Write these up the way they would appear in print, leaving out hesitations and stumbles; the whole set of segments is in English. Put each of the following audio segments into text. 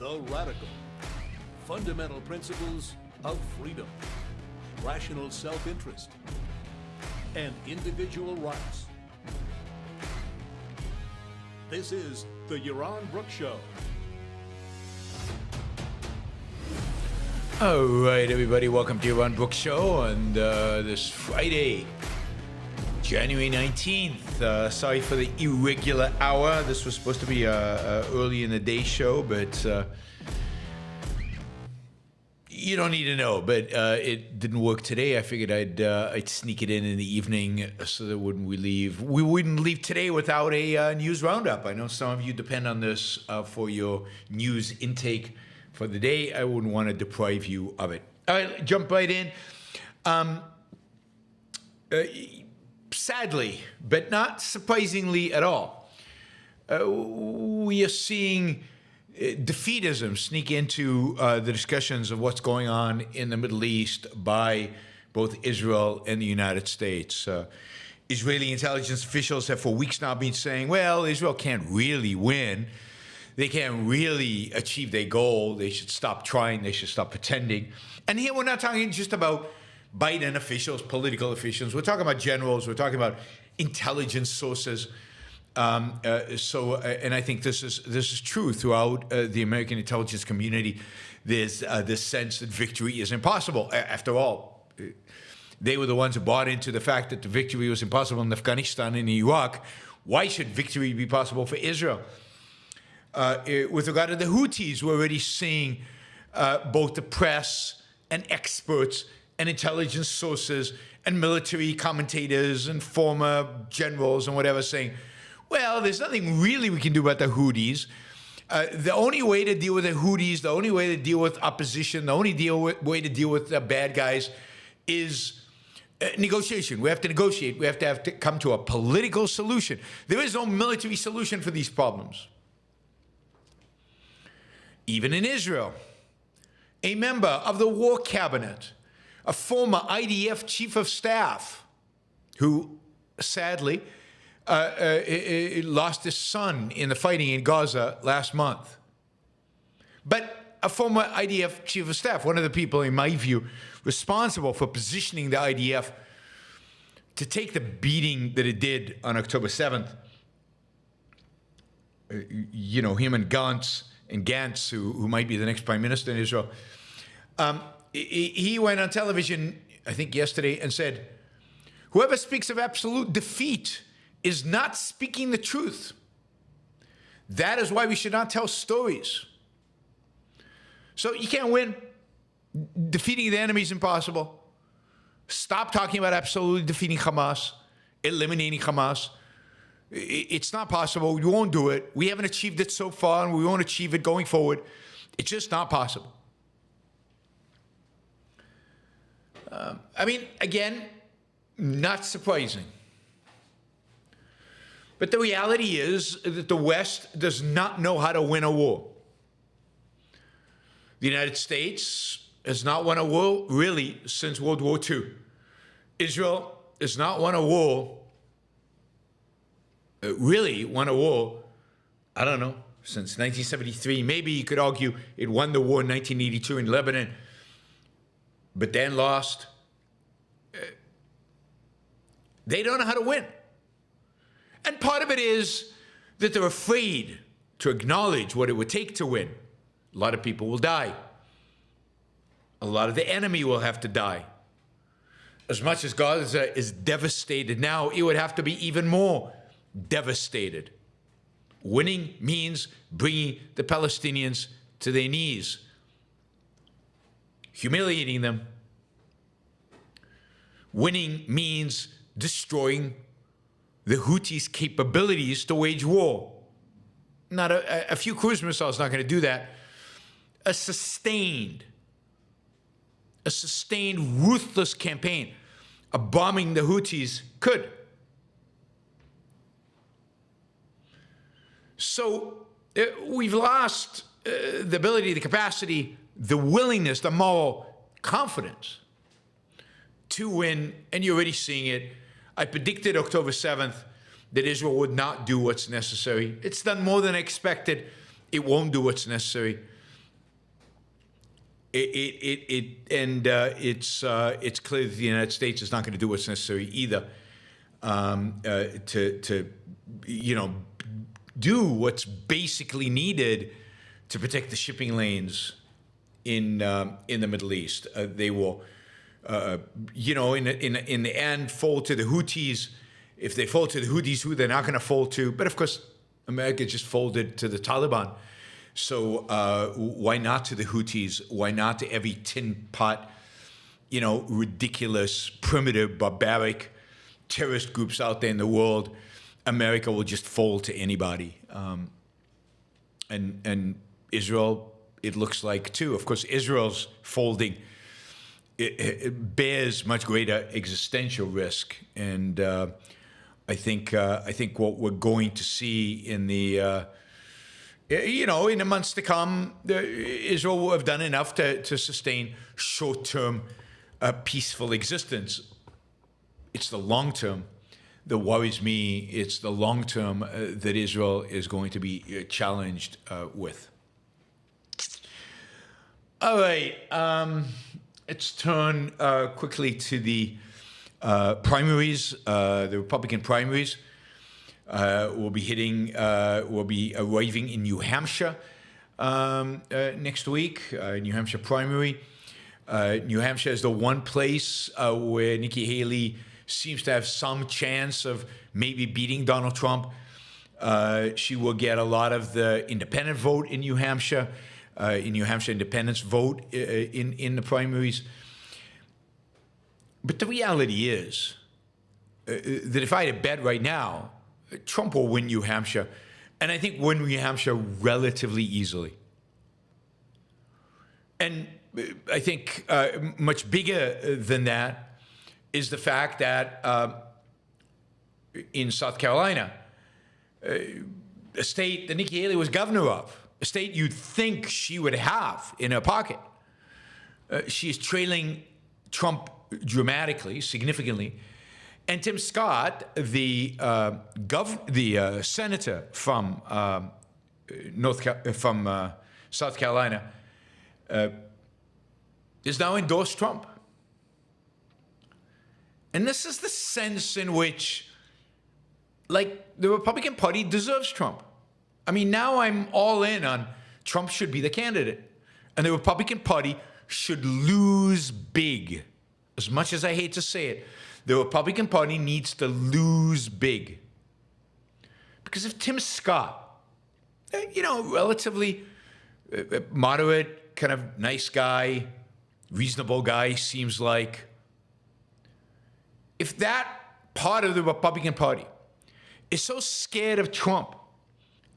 The radical, fundamental principles of freedom, rational self-interest, and individual rights. This is the Yaron Brooks Show. All right, everybody, welcome to Yaron Brooks Show on this Friday, January 19th. Sorry for the irregular hour. This was supposed to be early in the day show, but you don't need to know. But it didn't work today. I figured I'd sneak it in the evening so that we wouldn't leave today without a news roundup. I know some of you depend on this for your news intake for the day. I wouldn't want to deprive you of it. All right, jump right in. Sadly, but not surprisingly at all, we are seeing defeatism sneak into the discussions of what's going on in the Middle East by both Israel and the United States. Israeli intelligence officials have for weeks now been saying, well, Israel can't really win. They can't really achieve their goal. They should stop trying. They should stop pretending. And here we're not talking just about Biden officials, political officials. We're talking about generals. We're talking about intelligence sources. And I think this is true throughout the American intelligence community. There's this sense that victory is impossible. After all, they were the ones who bought into the fact that the victory was impossible in Afghanistan and in Iraq. Why should victory be possible for Israel? With regard to the Houthis, we're already seeing both the press and experts and intelligence sources and military commentators and former generals and whatever saying, well, there's nothing really we can do about the Houthis. The only way to deal with the Houthis, the only way to deal with opposition, the only way to deal with the bad guys is negotiation. We have to negotiate. We have to come to a political solution. There is no military solution for these problems. Even in Israel, a member of the war cabinet, a former IDF chief of staff, who sadly lost his son in the fighting in Gaza last month. But a former IDF chief of staff, one of the people, in my view, responsible for positioning the IDF to take the beating that it did on October 7th. Him and Gantz, who might be the next prime minister in Israel. He went on television, I think yesterday, and said, whoever speaks of absolute defeat is not speaking the truth. That is why we should not tell stories. So you can't win. Defeating the enemy is impossible. Stop talking about absolutely defeating Hamas, eliminating Hamas. It's not possible. We won't do it. We haven't achieved it so far, and we won't achieve it going forward. It's just not possible. Again, not surprising. But the reality is that the West does not know how to win a war. The United States has not won a war, really, since World War II. Israel has not won a war, I don't know, since 1973. Maybe you could argue it won the war in 1982 in Lebanon, but then lost. They don't know how to win. And part of it is that they're afraid to acknowledge what it would take to win. A lot of people will die. A lot of the enemy will have to die. As much as Gaza is devastated now, it would have to be even more devastated. Winning means bringing the Palestinians to their knees, humiliating them. Winning means destroying the Houthis' capabilities to wage war. Not a few cruise missiles not going to do that. A sustained, ruthless campaign of bombing the Houthis could. So we've lost the ability, the capacity, the willingness, the moral confidence to win, and you're already seeing it. I predicted October 7th that Israel would not do what's necessary. It's done more than expected. It won't do what's necessary. It's clear that the United States is not going to do what's necessary either to do what's basically needed to protect the shipping lanes in the Middle East. They will, in the end, fold to the Houthis. If they fold to the Houthis, who they're not going to fold to? But of course, America just folded to the Taliban. So why not to the Houthis? Why not to every tin pot, ridiculous, primitive, barbaric terrorist groups out there in the world? America will just fold to anybody. And Israel, it looks like too. Of course, Israel's folding. It bears much greater existential risk, and I think what we're going to see in the in the months to come, Israel will have done enough to sustain short-term peaceful existence. It's the long term that worries me. It's the long term that Israel is going to be challenged with. All right, let's turn quickly to the primaries, the Republican primaries. We'll be arriving in New Hampshire next week, New Hampshire primary. New Hampshire is the one place where Nikki Haley seems to have some chance of maybe beating Donald Trump. She will get a lot of the independent vote in New Hampshire, independents vote in the primaries. But the reality is that if I had a bet right now, Trump will win New Hampshire, and I think win New Hampshire relatively easily. And I think much bigger than that is the fact that in South Carolina, a state that Nikki Haley was governor of, a state you'd think she would have in her pocket, she is trailing Trump dramatically, significantly. And Tim Scott, the senator from South Carolina, is now endorsed Trump. And this is the sense in which, the Republican Party deserves Trump. I mean, now I'm all in on Trump should be the candidate. And the Republican Party should lose big. As much as I hate to say it, the Republican Party needs to lose big. Because if Tim Scott, relatively moderate, kind of nice guy, reasonable guy, seems like, if that part of the Republican Party is so scared of Trump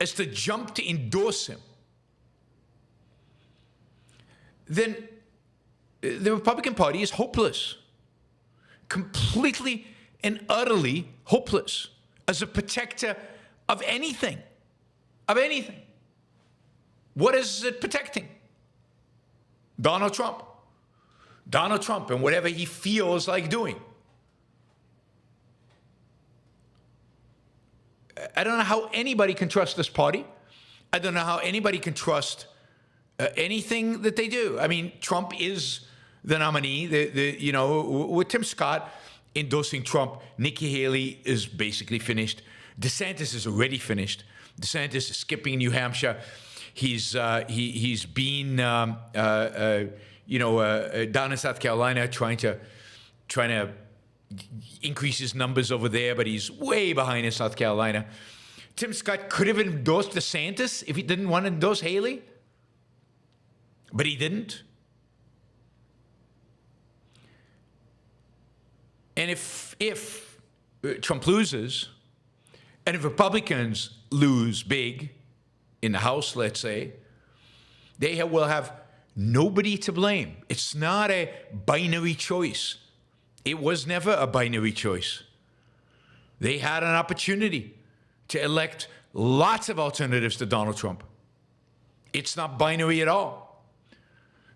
as to jump to endorse him, then the Republican Party is hopeless. Completely and utterly hopeless as a protector of anything. Of anything. What is it protecting? Donald Trump. Donald Trump and whatever he feels like doing. I don't know how anybody can trust this party. I don't know how anybody can trust anything that they do. I mean, Trump is the nominee. With Tim Scott endorsing Trump, Nikki Haley is basically finished. DeSantis is already finished. DeSantis is skipping New Hampshire. He's been down in South Carolina trying to increase his numbers over there, but he's way behind in South Carolina. Tim Scott could have endorsed DeSantis if he didn't want to endorse Haley, but he didn't. And if Trump loses, and if Republicans lose big in the House, let's say, they will have nobody to blame. It's not a binary choice. It was never a binary choice. They had an opportunity to elect lots of alternatives to Donald Trump. It's not binary at all.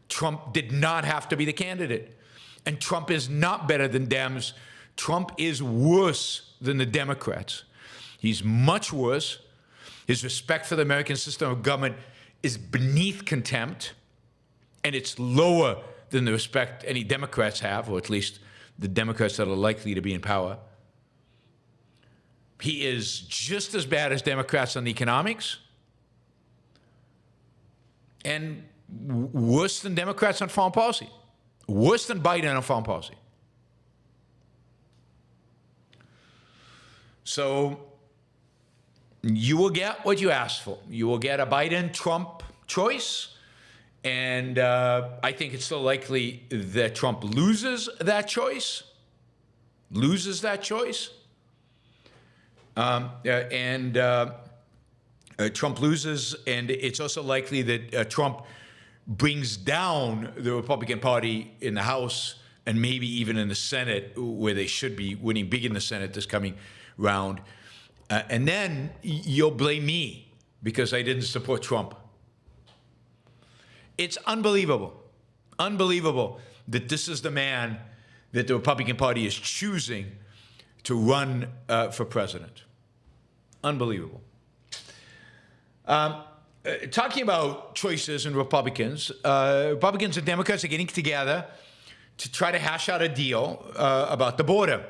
Trump did not have to be the candidate. And Trump is not better than Dems. Trump is worse than the Democrats. He's much worse. His respect for the American system of government is beneath contempt. and it's lower than the respect any Democrats have, or at least the Democrats that are likely to be in power. He is just as bad as Democrats on economics, and worse than Democrats on foreign policy, worse than Biden on foreign policy. So you will get what you asked for. You will get a Biden-Trump choice, and I think it's still likely that Trump loses that choice. Trump loses, and it's also likely that Trump brings down the Republican Party in the House and maybe even in the Senate, where they should be winning big in the Senate this coming round. And then you'll blame me because I didn't support Trump. It's unbelievable that this is the man that the Republican Party is choosing to run for president. Unbelievable. Talking about choices in Republicans, Republicans and Democrats are getting together to try to hash out a deal about the border.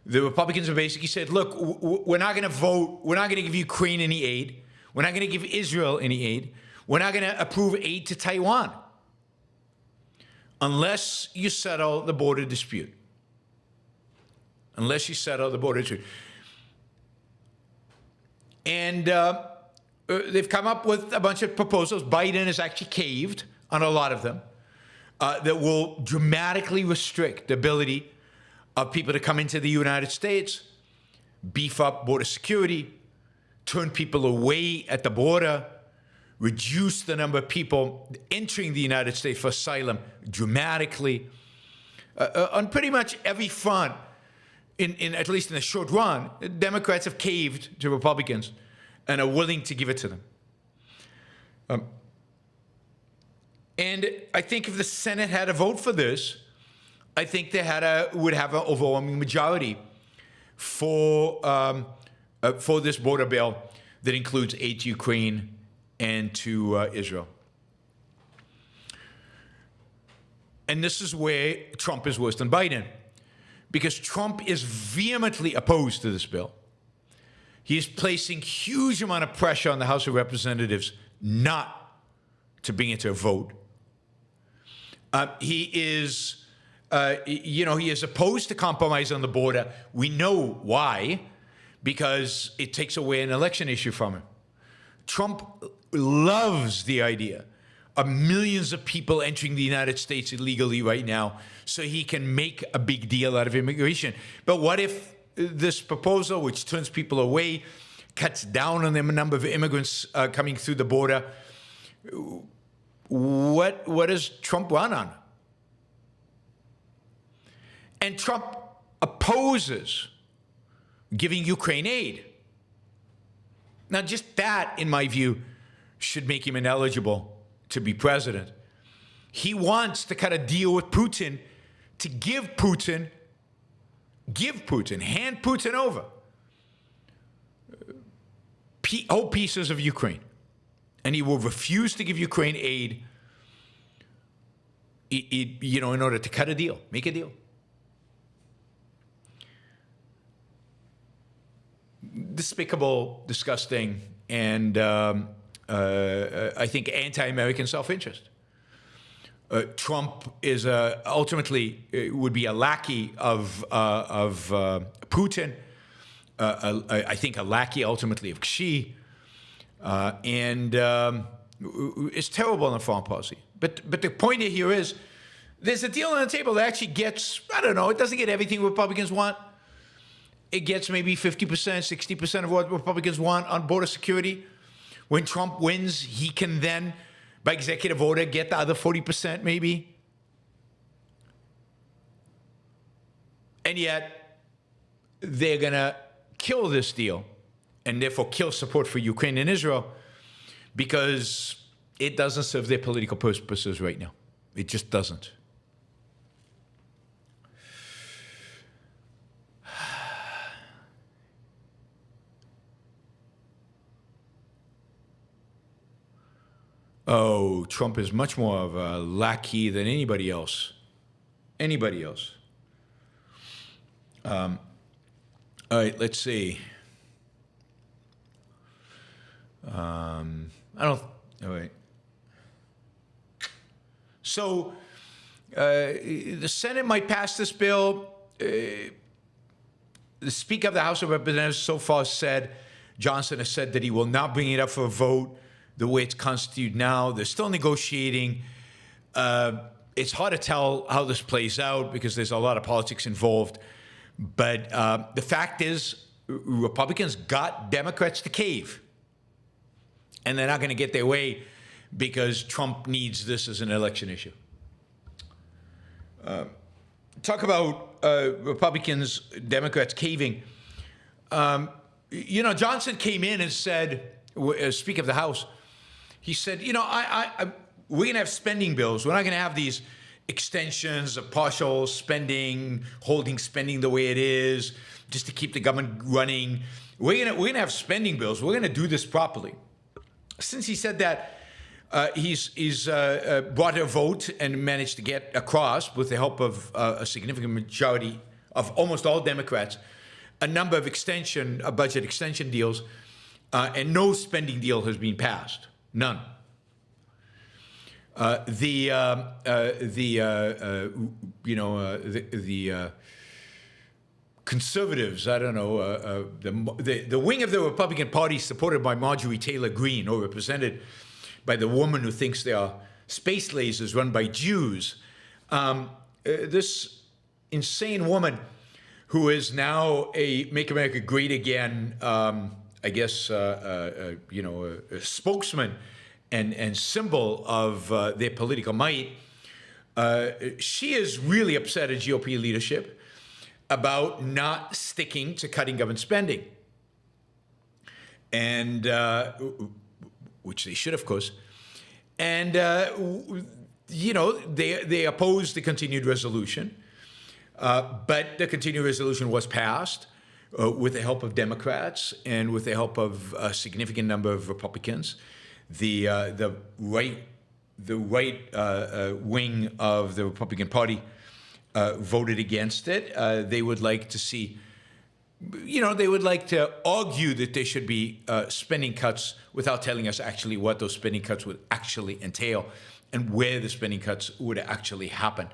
The Republicans have basically said, look, we're not going to vote. We're not going to give Ukraine any aid. We're not going to give Israel any aid. We're not going to approve aid to Taiwan unless you settle the border dispute. Unless you settle the border dispute. And they've come up with a bunch of proposals. Biden has actually caved on a lot of them that will dramatically restrict the ability of people to come into the United States, beef up border security, turn people away at the border, reduce the number of people entering the United States for asylum dramatically. On pretty much every front, at least in the short run, Democrats have caved to Republicans and are willing to give it to them. And I think if the Senate had a vote for this, I think they would have an overwhelming majority for this border bill that includes aid to Ukraine and to Israel. And this is where Trump is worse than Biden, because Trump is vehemently opposed to this bill. He is placing huge amount of pressure on the House of Representatives not to bring it to a vote. He is opposed to compromise on the border. We know why, because it takes away an election issue from him. Trump loves the idea of millions of people entering the United States illegally right now so he can make a big deal out of immigration. But what if this proposal, which turns people away, cuts down on the number of immigrants coming through the border? What does Trump run on? And Trump opposes giving Ukraine aid. Now, just that, in my view, should make him ineligible to be president. He wants to cut a deal with Putin to hand Putin over whole pieces of Ukraine. And he will refuse to give Ukraine aid, in order to cut a deal, make a deal. Despicable, disgusting, and I think anti-American self-interest. Trump is ultimately would be a lackey of Putin. I think a lackey ultimately of Xi, and it's terrible in the foreign policy. But the point here is, there's a deal on the table that actually gets, I don't know, it doesn't get everything Republicans want. It gets maybe 50%, 60% of what Republicans want on border security. When Trump wins, he can then, by executive order, get the other 40% maybe. And yet, they're going to kill this deal and therefore kill support for Ukraine and Israel because it doesn't serve their political purposes right now. It just doesn't. Oh, Trump is much more of a lackey than anybody else. Anybody else. All right, let's see. All right. So, the Senate might pass this bill. The Speaker of the House of Representatives so far said, Johnson has said that he will not bring it up for a vote the way it's constituted now. They're still negotiating. It's hard to tell how this plays out because there's a lot of politics involved. But the fact is, Republicans got Democrats to cave. And they're not going to get their way because Trump needs this as an election issue. Talk about Republicans, Democrats caving. Johnson came in and said, as Speaker of the House, he said, we're going to have spending bills. We're not going to have these extensions of partial spending, holding spending the way it is, just to keep the government running. We're going to have spending bills. We're going to do this properly. Since he said that, he's brought a vote and managed to get across, with the help of a significant majority of almost all Democrats, a number of budget extension deals, and no spending deal has been passed. None. The conservatives, I don't know, the wing of the Republican Party supported by Marjorie Taylor Greene, or represented by the woman who thinks they are space lasers run by Jews. This insane woman who is now a Make America Great Again, a spokesman and symbol of their political might. She is really upset at GOP leadership about not sticking to cutting government spending. And which they should, of course. And, they opposed the continued resolution. But the continued resolution was passed with the help of Democrats and with the help of a significant number of Republicans. The right wing of the Republican Party voted against it. They would like to see, they would like to argue that there should be spending cuts without telling us actually what those spending cuts would actually entail and where the spending cuts would actually happen.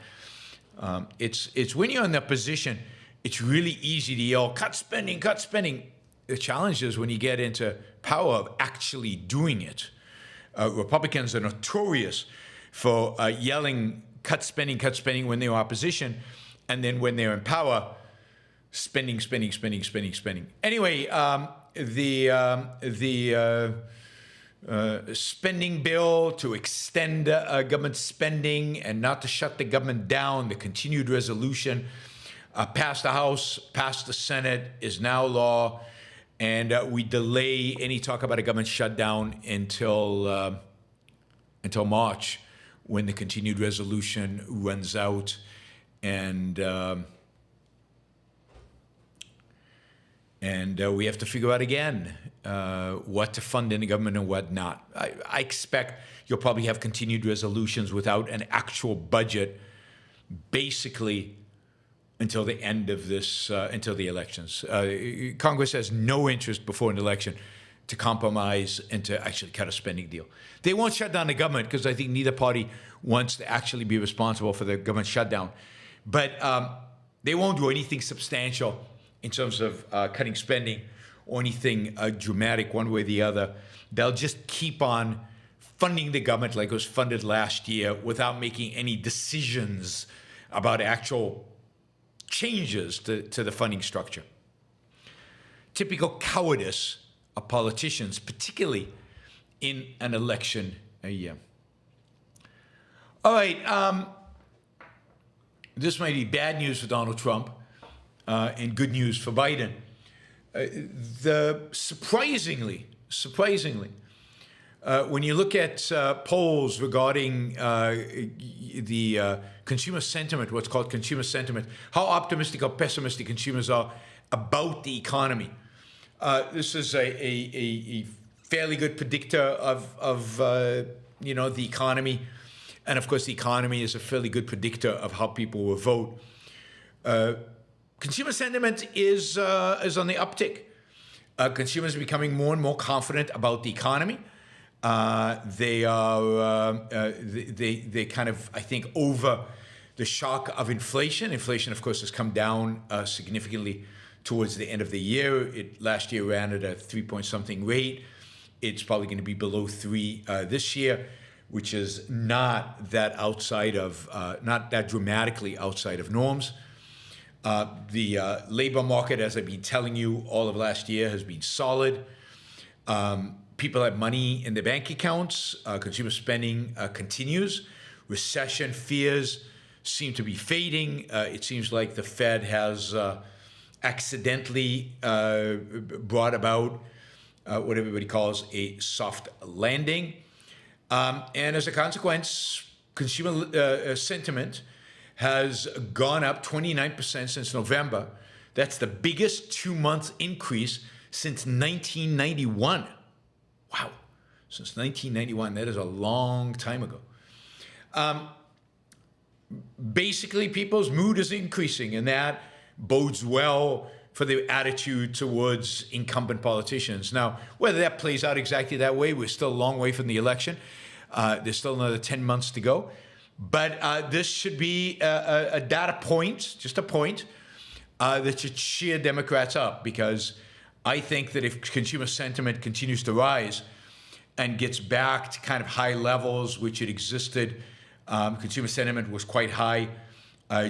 It's when you're in that position, it's really easy to yell, cut spending, cut spending. The challenge is when you get into power of actually doing it. Republicans are notorious for yelling, cut spending when they're in opposition, and then when they're in power, spending. Anyway, the spending bill to extend government spending and not to shut the government down, the continued resolution, passed the House, passed the Senate, is now law, and we delay any talk about a government shutdown until March, when the continued resolution runs out, and we have to figure out again what to fund in the government and what not. I expect you'll probably have continued resolutions without an actual budget, basically until the end of this, until the elections. Congress has no interest before an election to compromise and to actually cut a spending deal. They won't shut down the government because I think neither party wants to actually be responsible for the government shutdown. But they won't do anything substantial in terms of cutting spending or anything dramatic one way or the other. They'll just keep on funding the government like it was funded last year without making any decisions about actual changes to the funding structure. Typical cowardice of politicians, particularly in an election year. All right, this might be bad news for Donald Trump and good news for Biden. Surprisingly, when you look at polls regarding the consumer sentiment, what's called consumer sentiment, how optimistic or pessimistic consumers are about the economy, this is a fairly good predictor of the economy. And of course, the economy is a fairly good predictor of how people will vote. Consumer sentiment is on the uptick. Consumers are becoming more and more confident about the economy. They kind of, I think, over the shock of inflation. Inflation, of course, has come down significantly towards the end of the year. Last year ran at a 3-point-something rate. It's probably going to be below 3 this year, which is not that dramatically outside of norms. The labor market, as I've been telling you all of last year, has been solid. People have money in their bank accounts. Consumer spending continues. Recession fears seem to be fading. It seems like the Fed has accidentally brought about what everybody calls a soft landing. And as a consequence, consumer sentiment has gone up 29% since November. That's the biggest 2-month increase since 1991. Wow, since 1991, that is a long time ago. Basically, people's mood is increasing, and that bodes well for their attitude towards incumbent politicians. Now, whether that plays out exactly that way, we're still a long way from the election. There's still another 10 months to go. But this should be a data point, just a point, that should cheer Democrats up, because I think that if consumer sentiment continues to rise and gets back to kind of high levels, which it existed, consumer sentiment was quite high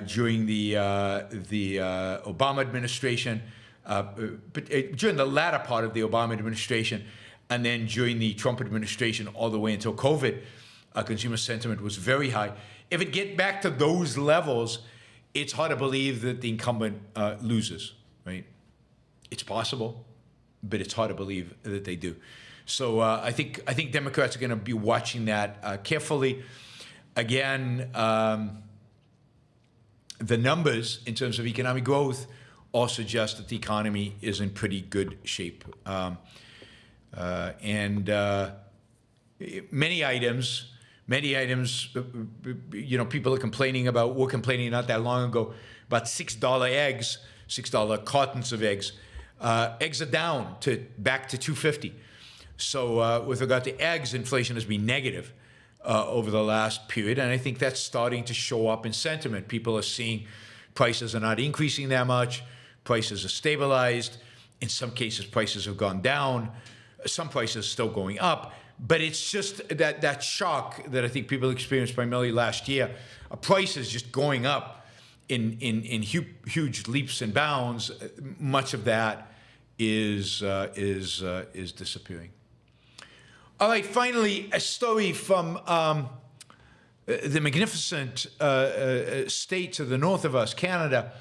during the Obama administration, but during the latter part of the Obama administration, and then during the Trump administration all the way until COVID, consumer sentiment was very high. If it gets back to those levels, it's hard to believe that the incumbent loses, right? It's possible, but it's hard to believe that they do. So I think Democrats are going to be watching that carefully. Again, the numbers in terms of economic growth all suggest that the economy is in pretty good shape. And many items, people are complaining about, were complaining not that long ago about $6 eggs, $6 cartons of eggs. Eggs are down back to $2.50. So with regard to eggs, inflation has been negative over the last period, and I think that's starting to show up in sentiment. People are seeing prices are not increasing that much. Prices are stabilized. In some cases, prices have gone down. Some prices are still going up. But it's just that shock that I think people experienced primarily last year. Prices just going up in huge leaps and bounds. Much of that is disappearing. All right, finally, a story from the magnificent state to the north of us, Canada.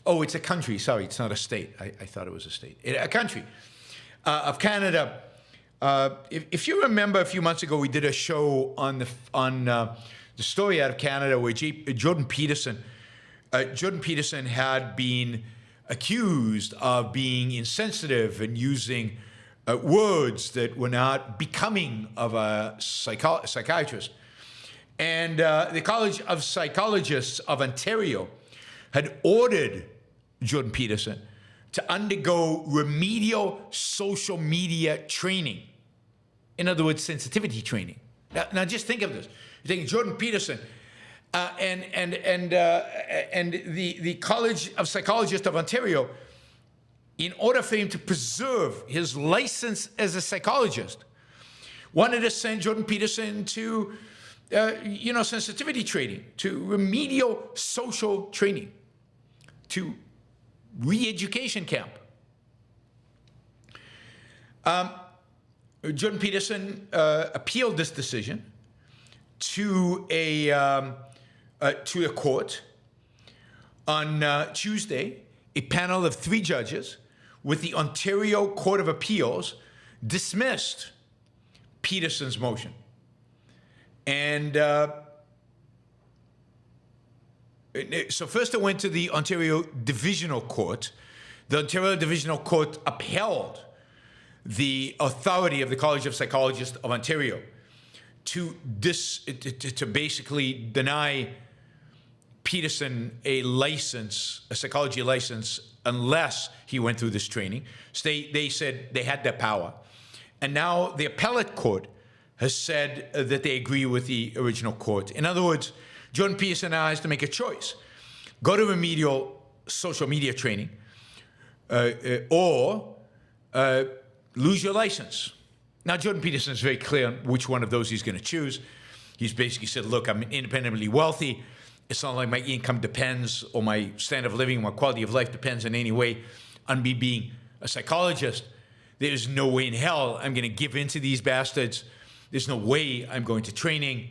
Oh, it's a country. Sorry, it's not a state. I thought it was a state. A country of Canada. If you remember, a few months ago, we did a show on the story out of Canada where Jordan Peterson had been accused of being insensitive and using words that were not becoming of a psychiatrist. And the College of Psychologists of Ontario had ordered Jordan Peterson to undergo remedial social media training. In other words, sensitivity training. Now just think of this. You're thinking Jordan Peterson and the College of Psychologists of Ontario, in order for him to preserve his license as a psychologist, wanted to send Jordan Peterson to, sensitivity training, to remedial social training, to re-education camp. Jordan Peterson appealed this decision to a court. On Tuesday, a panel of 3 judges with the Ontario Court of Appeals dismissed Peterson's motion. And so first it went to the Ontario Divisional Court. The Ontario Divisional Court upheld the authority of the College of Psychologists of Ontario to basically deny Peterson a license, a psychology license, unless he went through this training. So they said they had that power. And now the appellate court has said that they agree with the original court. In other words, Jordan Peterson now has to make a choice. Go to remedial social media training or lose your license. Now, Jordan Peterson is very clear on which one of those he's going to choose. He's basically said, look, I'm independently wealthy. It's not like my income depends or my standard of living, my quality of life depends in any way on me being a psychologist. There's no way in hell I'm going to give in to these bastards. There's no way I'm going to training.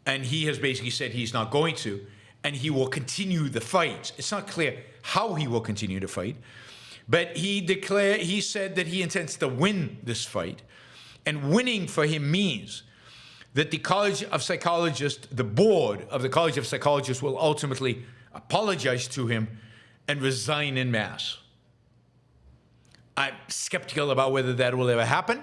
And he has basically said he's not going to. And he will continue the fight. It's not clear how he will continue to fight. But he said that he intends to win this fight. And winning for him means that the College of Psychologists, the board of the College of Psychologists, will ultimately apologize to him and resign en masse. I'm skeptical about whether that will ever happen.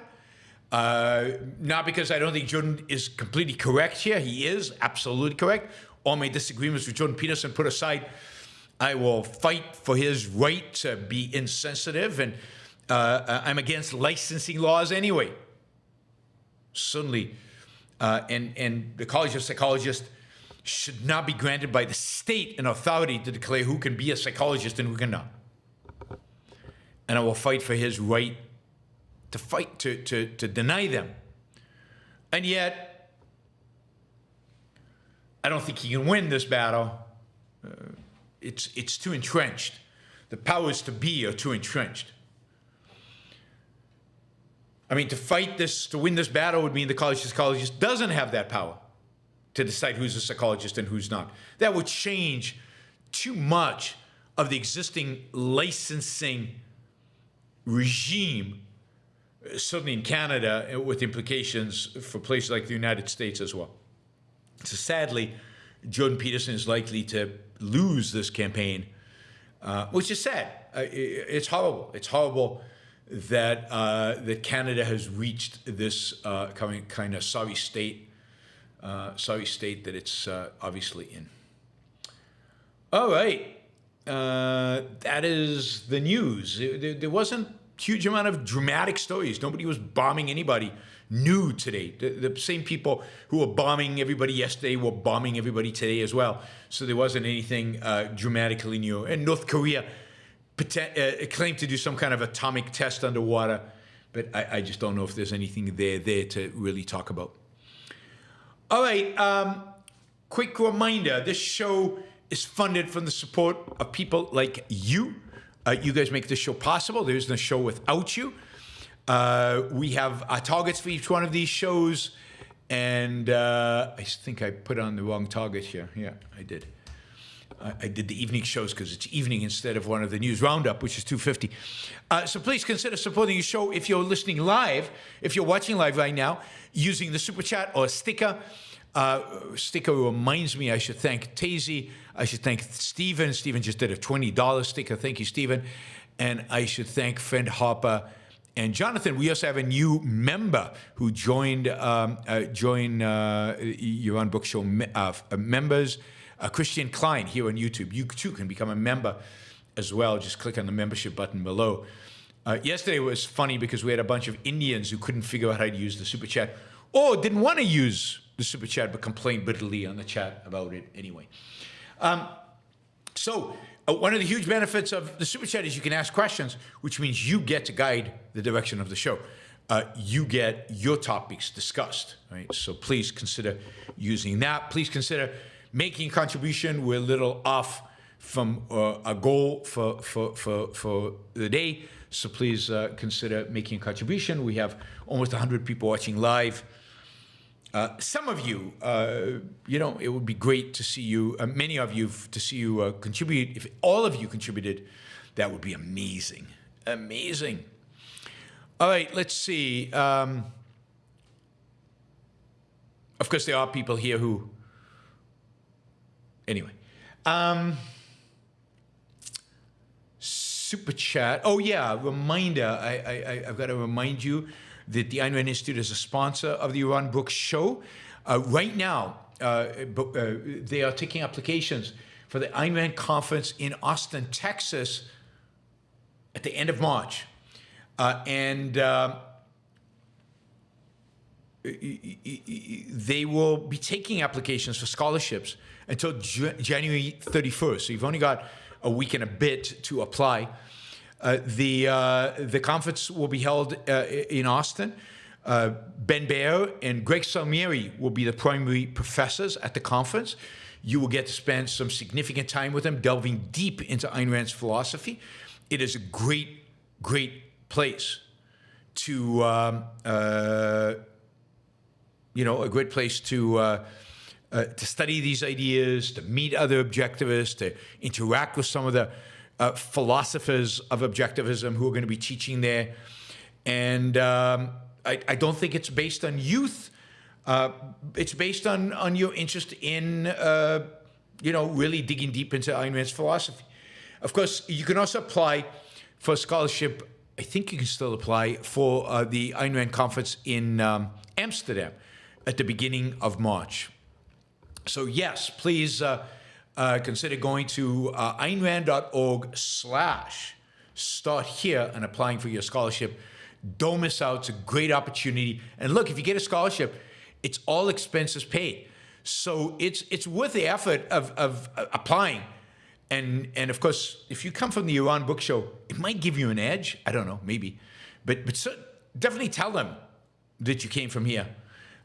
Not because I don't think Jordan is completely correct here. He is absolutely correct. All my disagreements with Jordan Peterson put aside, I will fight for his right to be insensitive, and I'm against licensing laws anyway. Certainly, and the College of Psychologists should not be granted by the state an authority to declare who can be a psychologist and who cannot. And I will fight for his right to fight, to deny them. And yet, I don't think he can win this battle. It's too entrenched. The powers to be are too entrenched. I mean, to fight this, to win this battle would mean the College of Psychologists doesn't have that power to decide who's a psychologist and who's not. That would change too much of the existing licensing regime, certainly in Canada, with implications for places like the United States as well. So sadly, Jordan Peterson is likely to lose this campaign, which is sad. It's horrible. It's horrible that that Canada has reached this kind of sorry state that it's obviously in. All right, that is the news. There wasn't a huge amount of dramatic stories. Nobody was bombing anybody new today. The same people who were bombing everybody yesterday were bombing everybody today as well. So there wasn't anything dramatically new. And North Korea claimed to do some kind of atomic test underwater, but I just don't know if there's anything there to really talk about. All right, quick reminder, this show is funded from the support of people like you. You guys make this show possible. There isn't a show without you. We have our targets for each one of these shows, and I think I put on the wrong target here. Yeah, I did. I did the evening shows because it's evening instead of one of the news Roundup, which is $2.50. So please consider supporting the show if you're listening live, if you're watching live right now, using the Super Chat or a sticker. Sticker reminds me I should thank Tazy. I should thank Stephen. Stephen just did a $20 sticker. Thank you, Stephen. And I should thank friend Harper and Jonathan. We also have a new member who joined Yaron Book Show members. Christian Klein here on YouTube. You too can become a member as well. Just click on the membership button below. Yesterday was funny because we had a bunch of Indians who couldn't figure out how to use the Super Chat or didn't want to use the Super Chat but complained bitterly on the chat about it anyway. So one of the huge benefits of the Super Chat is you can ask questions, which means you get to guide the direction of the show. You get your topics discussed, right? So please consider using that. Please consider making a contribution. We're a little off from our goal for the day, so please consider making a contribution. We have almost 100 people watching live. Some of you, it would be great to see you, many of you, to see you contribute. If all of you contributed, that would be amazing. Amazing. All right, let's see. Of course, there are people here who... Anyway, Super Chat. Oh yeah, reminder. I've got to remind you that the Ayn Rand Institute is a sponsor of the Yaron Brooks Show. Right now, they are taking applications for the Ayn Rand Conference in Austin, Texas, at the end of March. They will be taking applications for scholarships until January 31st. So you've only got a week and a bit to apply. The conference will be held in Austin. Ben Baer and Greg Salmieri will be the primary professors at the conference. You will get to spend some significant time with them, delving deep into Ayn Rand's philosophy. It is a great, great place to, a great place to study these ideas, to meet other objectivists, to interact with some of the philosophers of objectivism who are going to be teaching there. And I don't think it's based on youth. It's based on your interest in, really digging deep into Ayn Rand's philosophy. Of course, you can also apply for a scholarship. I think you can still apply for the Ayn Rand conference in Amsterdam at the beginning of March. So yes, please consider going to aynrand.org/start here and applying for your scholarship. Don't miss out. It's a great opportunity. And look, if you get a scholarship, it's all expenses paid. So it's worth the effort of applying. And of course, if you come from the Yaron Book Show, it might give you an edge. I don't know, maybe. But so definitely tell them that you came from here.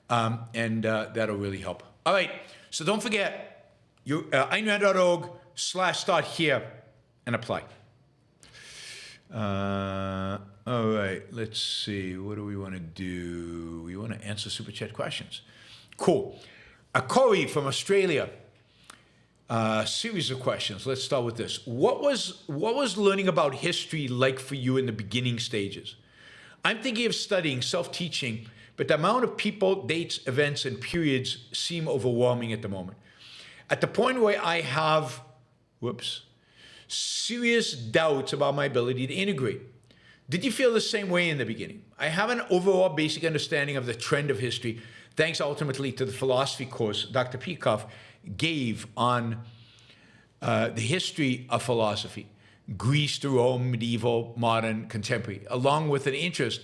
And that'll really help. All right. So don't forget, aynrand.org/start here and apply. All right, let's see. What do we want to do? We want to answer Super Chat questions. Cool. Corey from Australia. Series of questions. Let's start with this. What was learning about history like for you in the beginning stages? I'm thinking of studying, self-teaching, but the amount of people, dates, events, and periods seem overwhelming at the moment. At the point where I have, serious doubts about my ability to integrate. Did you feel the same way in the beginning? I have an overall basic understanding of the trend of history, thanks ultimately to the philosophy course Dr. Peikoff gave on the history of philosophy, Greece to Rome, medieval, modern, contemporary, along with an interest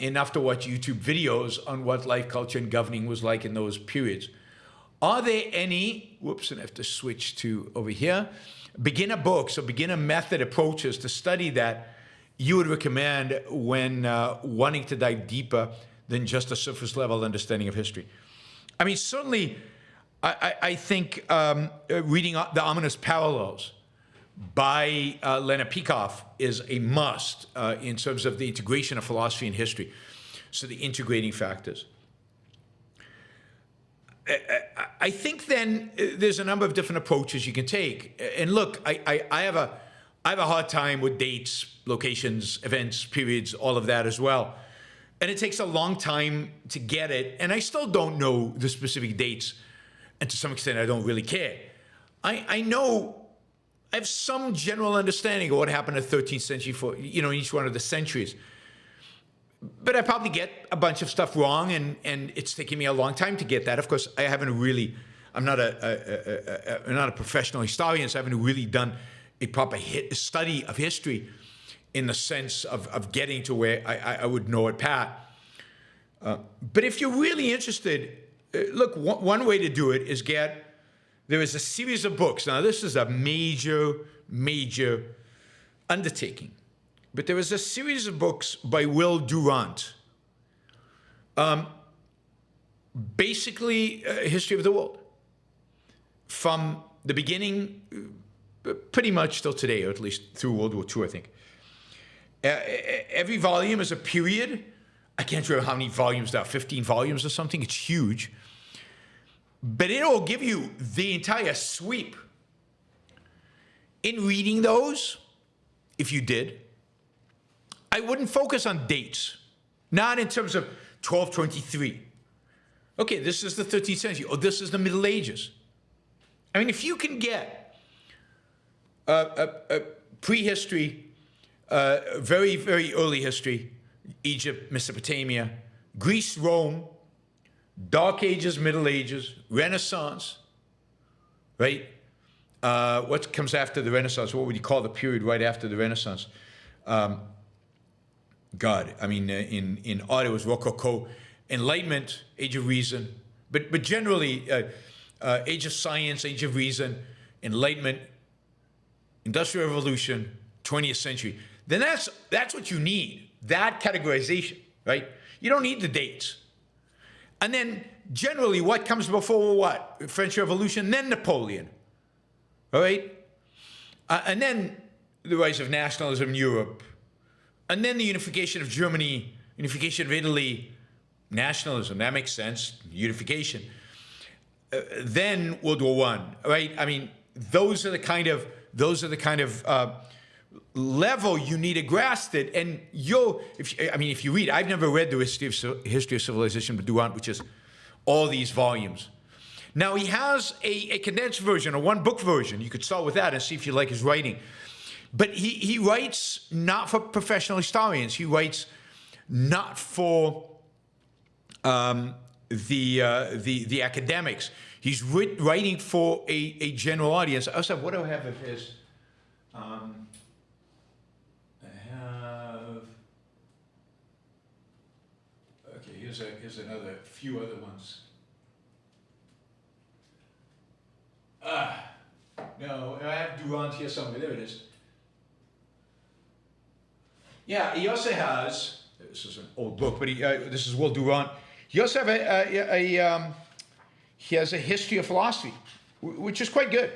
enough to watch YouTube videos on what life, culture, and governing was like in those periods. Are there any, and I have to switch to over here, beginner books or beginner method approaches to study that you would recommend when wanting to dive deeper than just a surface level understanding of history? I mean, certainly, I think reading The Ominous Parallels by Leonard Peikoff is a must in terms of the integration of philosophy and history. So the integrating factors. I think then there's a number of different approaches you can take. And look, I have a hard time with dates, locations, events, periods, all of that as well. And it takes a long time to get it. And I still don't know the specific dates. And to some extent, I don't really care. I know, I have some general understanding of what happened in the 13th century for, in each one of the centuries. But I probably get a bunch of stuff wrong, and it's taking me a long time to get that. Of course, I'm not a professional historian, so I haven't really done a proper study of history in the sense of getting to where I would know it pat. But if you're really interested, look, one way to do it is there is a series of books. Now, this is a major, major undertaking. But there is a series of books by Will Durant. Basically, a history of the world. From the beginning, pretty much till today, or at least through World War II, I think. Every volume is a period. I can't remember how many volumes there are, 15 volumes or something. It's huge. But it'll give you the entire sweep. In reading those, if you did, I wouldn't focus on dates. Not in terms of 1223. Okay, this is the 13th century, or this is the Middle Ages. I mean, if you can get a prehistory, very, very early history, Egypt, Mesopotamia, Greece, Rome, Dark Ages, Middle Ages, Renaissance, right? What comes after the Renaissance? What would you call the period right after the Renaissance? In art it was Rococo, Enlightenment, Age of Reason, but generally Age of Science, Age of Reason, Enlightenment, Industrial Revolution, 20th century. Then that's what you need, that categorization, right? You don't need the dates. And then generally what comes before what? French Revolution, then Napoleon, all right? And then the rise of nationalism in Europe, and then the unification of Germany, unification of Italy, nationalism, that makes sense, unification. Then World War I, right? I mean, those are the kind of level you need to grasp it. And if you read, I've never read the history of civilization by Durant, which is all these volumes. Now he has a condensed version, a one-book version. You could start with that and see if you like his writing. But he writes not for professional historians. He writes not for the academics. He's writing for a general audience. Also, what do I have of his? I have. Okay, here's another few other ones. No, I have Durant here somewhere. There it is. Yeah, he also has. This is an old book, but this is Will Durant. He also have he has a history of philosophy, which is quite good.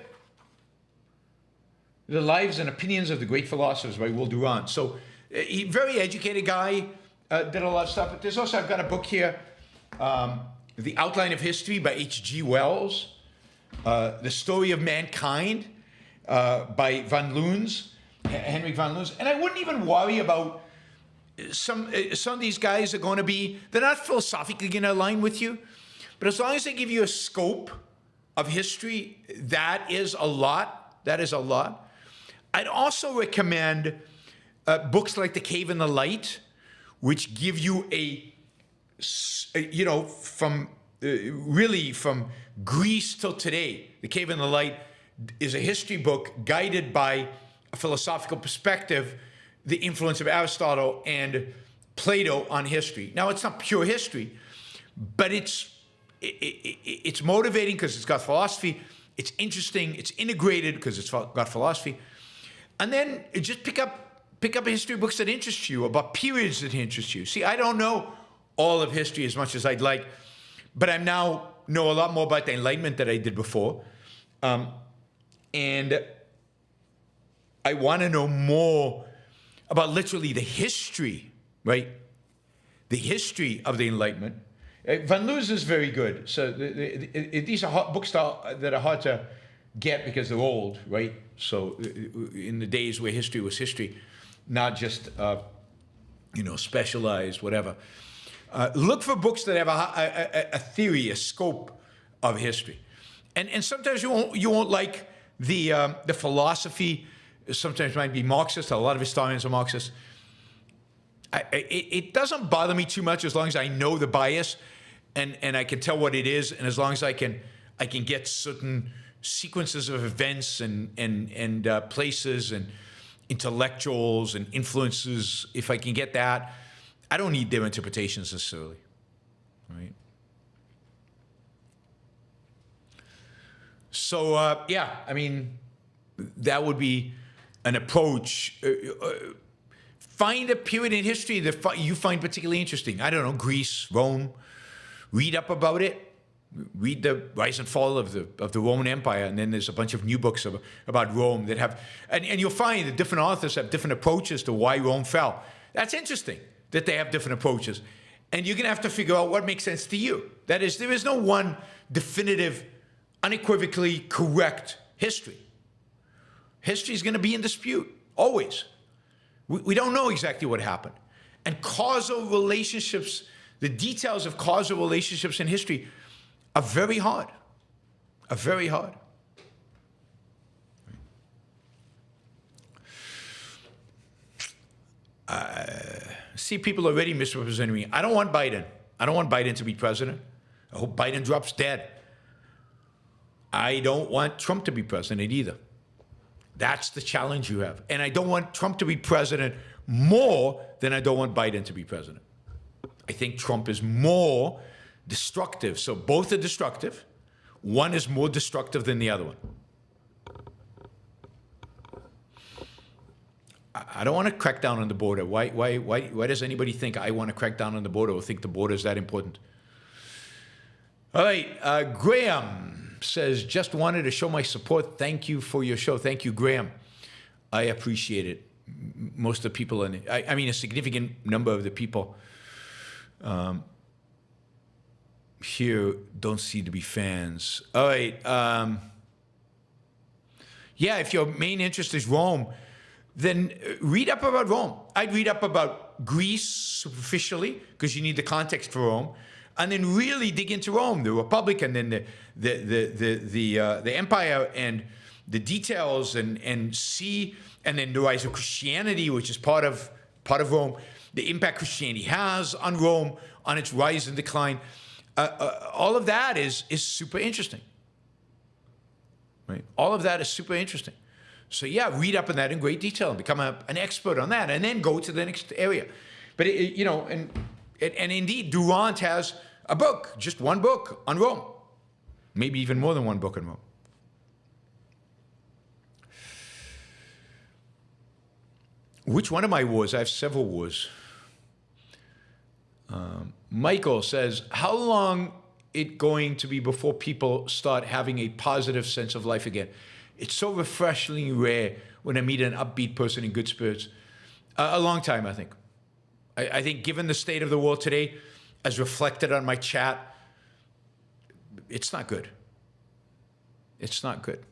The Lives and Opinions of the Great Philosophers by Will Durant. So, he's a very educated guy, did a lot of stuff. But there's also, I've got a book here, The Outline of History by H.G. Wells, The Story of Mankind by Van Loons, Henrik Van Loons. And I wouldn't even worry about some of these guys are going to be, they're not philosophically going to align with you, but as long as they give you a scope of history, that is a lot. That is a lot. I'd also recommend books like The Cave and the Light, which give you from Greece till today. The Cave and the Light is a history book guided by a philosophical perspective, the influence of Aristotle and Plato on history. Now, it's not pure history, but it's motivating because it's got philosophy. It's interesting. It's integrated because it's got philosophy. And then just pick up history books that interest you, about periods that interest you. See, I don't know all of history as much as I'd like, but I now know a lot more about the Enlightenment than I did before. And I want to know more about literally the history, right? The history of the Enlightenment. Van Loos is very good. So these are books that are hard to get because they're old, right? So in the days where history was history, not just specialized, whatever. Look for books that have a theory, a scope of history, and sometimes you won't like the philosophy. Sometimes it might be Marxist. A lot of historians are Marxist. It doesn't bother me too much as long as I know the bias and I can tell what it is, and as long as I can get certain sequences of events and places and intellectuals and influences. If I can get that, I don't need their interpretations necessarily, right? So that would be an approach. Find a period in history that you find particularly interesting. I don't know, Greece, Rome. Read up about it. Read the rise and fall of the Roman Empire, and then there's a bunch of new books about Rome that have, and you'll find that different authors have different approaches to why Rome fell. That's interesting that they have different approaches, and you're gonna have to figure out what makes sense to you. That is, there is no one definitive, unequivocally correct history. History is gonna be in dispute, always. We don't know exactly what happened. And causal relationships, the details of causal relationships in history are very hard, see people already misrepresenting me. I don't want Biden. I don't want Biden to be president. I hope Biden drops dead. I don't want Trump to be president either. That's the challenge you have. And I don't want Trump to be president more than I don't want Biden to be president. I think Trump is more destructive. So both are destructive. One is more destructive than the other one. I don't want to crack down on the border. Why does anybody think I want to crack down on the border or think the border is that important? All right, Graham says, just wanted to show my support. Thank you for your show. Thank you, Graham. I appreciate it. Most of the people, I mean, a significant number of the people here don't seem to be fans. All right. Yeah, if your main interest is Rome, then read up about Rome. I'd read up about Greece superficially, because you need the context for Rome, and then really dig into Rome, the Republic, and then the empire, and the details, and see, and then the rise of Christianity, which is part of Rome, the impact Christianity has on Rome, on its rise and decline. All of that is super interesting. Right? All of that is super interesting. So yeah, read up on that in great detail and become an expert on that, and then go to the next area. But and indeed, Durant has a book, just one book on Rome, maybe even more than one book on Rome. Which one of my wars? I have several wars. Michael says, how long it going to be before people start having a positive sense of life again? It's so refreshingly rare when I meet an upbeat person in good spirits. A long time, I think. I think given the state of the world today, as reflected on my chat, it's not good. It's not good.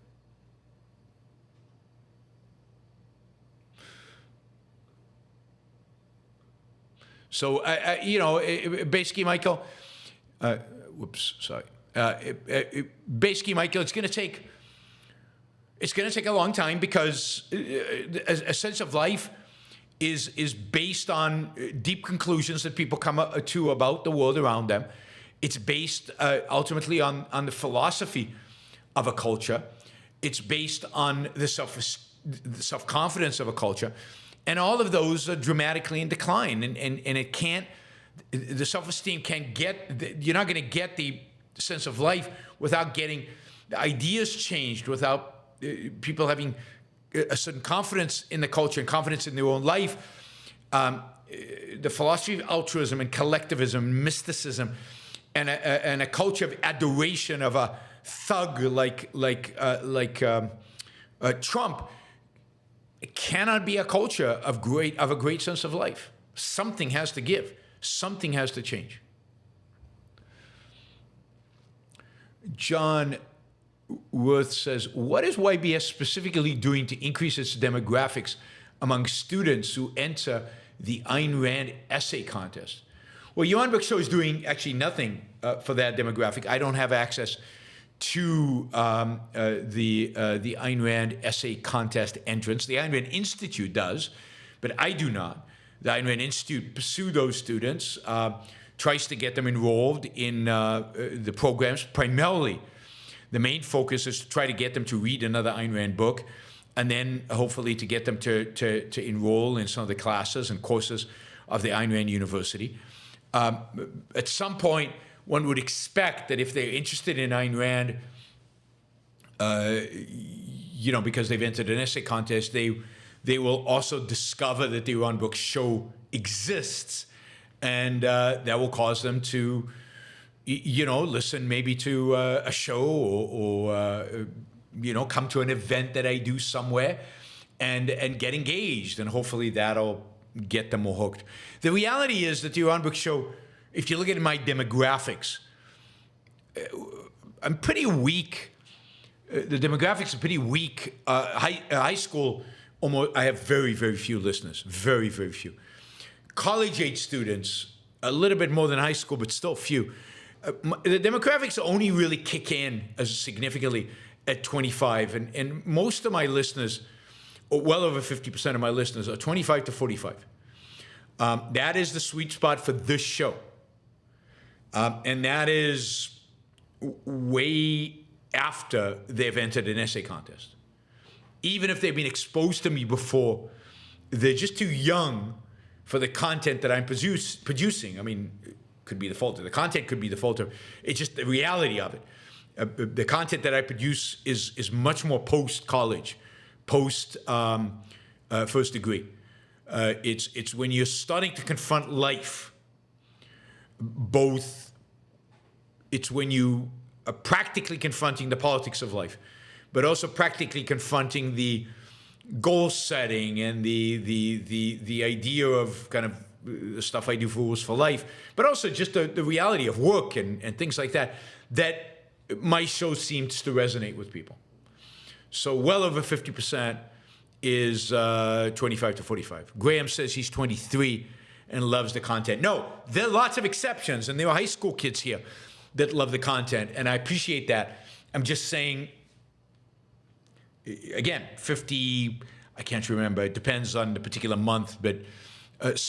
So, basically, Michael, basically, Michael, it's going to take a long time, because a sense of life is based on deep conclusions that people come to about the world around them. It's based ultimately on the philosophy of a culture. It's based on the self-confidence of a culture. And all of those are dramatically in decline. And it can't, the self-esteem can't get, you're not going to get the sense of life without getting the ideas changed, without people having a certain confidence in the culture and confidence in their own life. The philosophy of altruism and collectivism, mysticism, and a culture of adoration of a thug like Trump, it cannot be a culture of a great sense of life. Something has to give. Something has to change. John Worth says, what is YBS specifically doing to increase its demographics among students who enter the Ayn Rand Essay contest? Well, Yaron Brook is doing actually nothing for that demographic. I don't have access to the Ayn Rand Essay contest entrance. The Ayn Rand Institute does, but I do not. The Ayn Rand Institute pursues those students, tries to get them enrolled in the programs. Primarily, the main focus is to try to get them to read another Ayn Rand book, and then hopefully to get them to enroll in some of the classes and courses of the Ayn Rand University. At some point, one would expect that if they're interested in Ayn Rand, because they've entered an essay contest, they will also discover that the Yaron Brook show exists, and that will cause them to, listen maybe to a show or come to an event that I do somewhere, and get engaged, and hopefully that'll get them more hooked. The reality is that the Yaron Brook show, if you look at my demographics, I'm pretty weak. The demographics are pretty weak. High school, I have very, very few listeners. Very, very few. College-age students, a little bit more than high school, but still few. The demographics only really kick in as significantly at 25. And most of my listeners, well over 50% of my listeners, are 25 to 45. That is the sweet spot for this show. And that is way after they've entered an essay contest. Even if they've been exposed to me before, they're just too young for the content that I'm producing. I mean, it could be the fault of the content, could be the fault of, it's just the reality of it. The content that I produce is much more post-college, post-first degree. It's when you're starting to confront life, both, it's when you are practically confronting the politics of life, but also practically confronting the goal setting and the idea of kind of the stuff I do for Rules for Life, but also just the reality of work and things like that, that my show seems to resonate with people. So well over 50% is 25 to 45. Graham says he's 23 and loves the content. No, there are lots of exceptions, and there are high school kids here that love the content, and I appreciate that. I'm just saying, again, 50, I can't remember, it depends on the particular month, but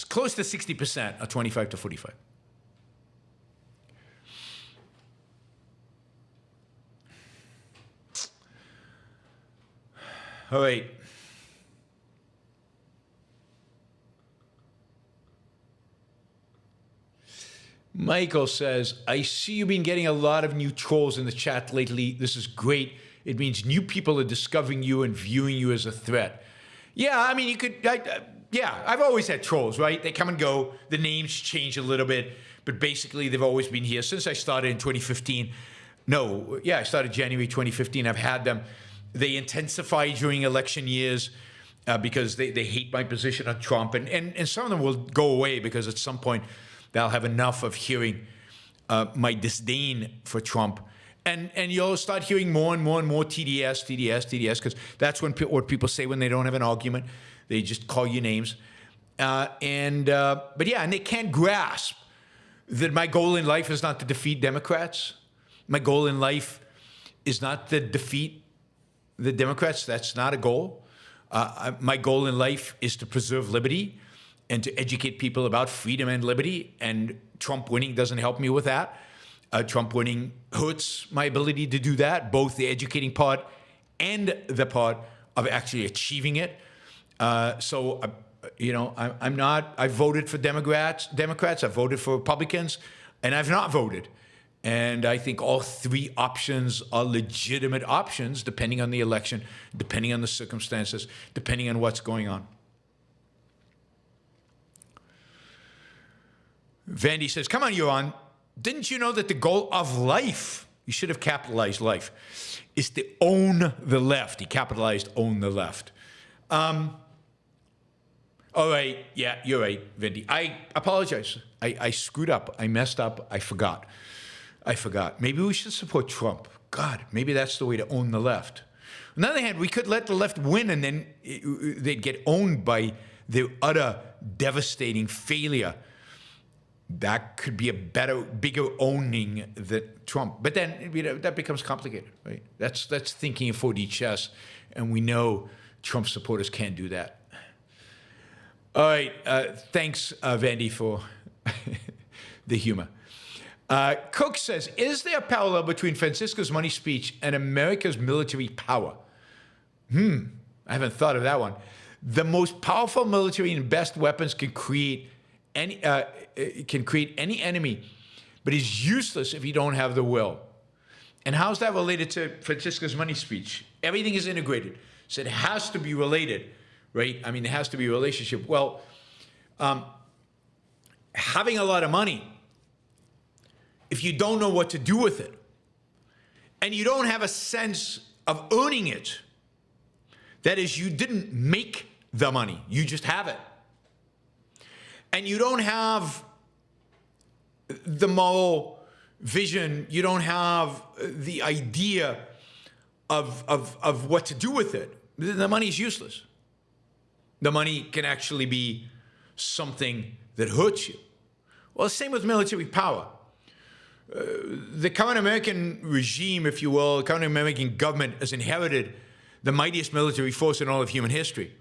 close to 60% are 25 to 45. All right. Michael says, I see you've been getting a lot of new trolls in the chat lately. This is great. It means new people are discovering you and viewing you as a threat. Yeah, I mean, you could, yeah, I've always had trolls, right? They come and go. The names change a little bit, but basically they've always been here since I started in 2015. No, yeah, I started January 2015. I've had them. They intensify during election years because they hate my position on Trump. And some of them will go away because at some point they'll have enough of hearing my disdain for Trump. And you'll start hearing more and more and more TDS, because that's what people say when they don't have an argument. They just call you names. But yeah, and they can't grasp that my goal in life is not to defeat Democrats. My goal in life is not to defeat the Democrats. That's not a goal. My goal in life is to preserve liberty and to educate people about freedom and liberty. And Trump winning doesn't help me with that. Trump winning hurts my ability to do that, both the educating part and the part of actually achieving it. You know, I'm not, I voted for Democrats, I voted for Republicans, and I've not voted. And I think all three options are legitimate options, depending on the election, depending on the circumstances, depending on what's going on. Vandy says, come on, Yaron. Didn't you know that the goal of life, you should have capitalized life, is to own the left? He capitalized own the left. All right, yeah, you're right, Vandy. I apologize. I screwed up. I messed up. I forgot. Maybe we should support Trump. God, maybe that's the way to own the left. On the other hand, we could let the left win and then they'd get owned by their utter devastating failure. That could be a better, bigger owning than Trump. But then that becomes complicated, right? That's thinking in 4D chess, and we know Trump supporters can't do that. All right, thanks, Vandy, for the humor. Cook says, is there a parallel between Francisco's money speech and America's military power? I haven't thought of that one. The most powerful military and best weapons can create any enemy, but is useless if you don't have the will. And how's that related to Francisco's money speech? Everything is integrated, so it has to be related, right? I mean, there has to be a relationship. Well, having a lot of money, if you don't know what to do with it, and you don't have a sense of earning it, that is, you didn't make the money, you just have it. And you don't have the moral vision, you don't have the idea of what to do with it, the money is useless. The money can actually be something that hurts you. Well, the same with military power. The current American regime, if you will, the current American government has inherited the mightiest military force in all of human history.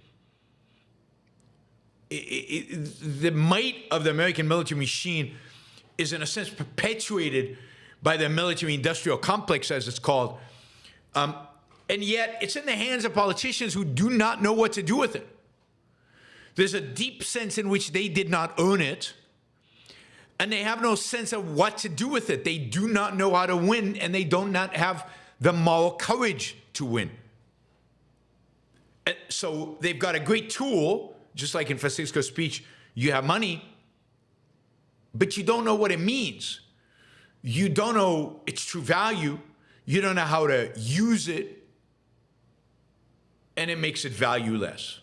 the might of the American military machine is in a sense perpetuated by the military-industrial complex, as it's called. And yet it's in the hands of politicians who do not know what to do with it. There's a deep sense in which they did not earn it, and they have no sense of what to do with it. They do not know how to win, and they do not have the moral courage to win. And so they've got a great tool, just like in Francisco's speech, you have money, but you don't know what it means. You don't know its true value. You don't know how to use it, and it makes it valueless.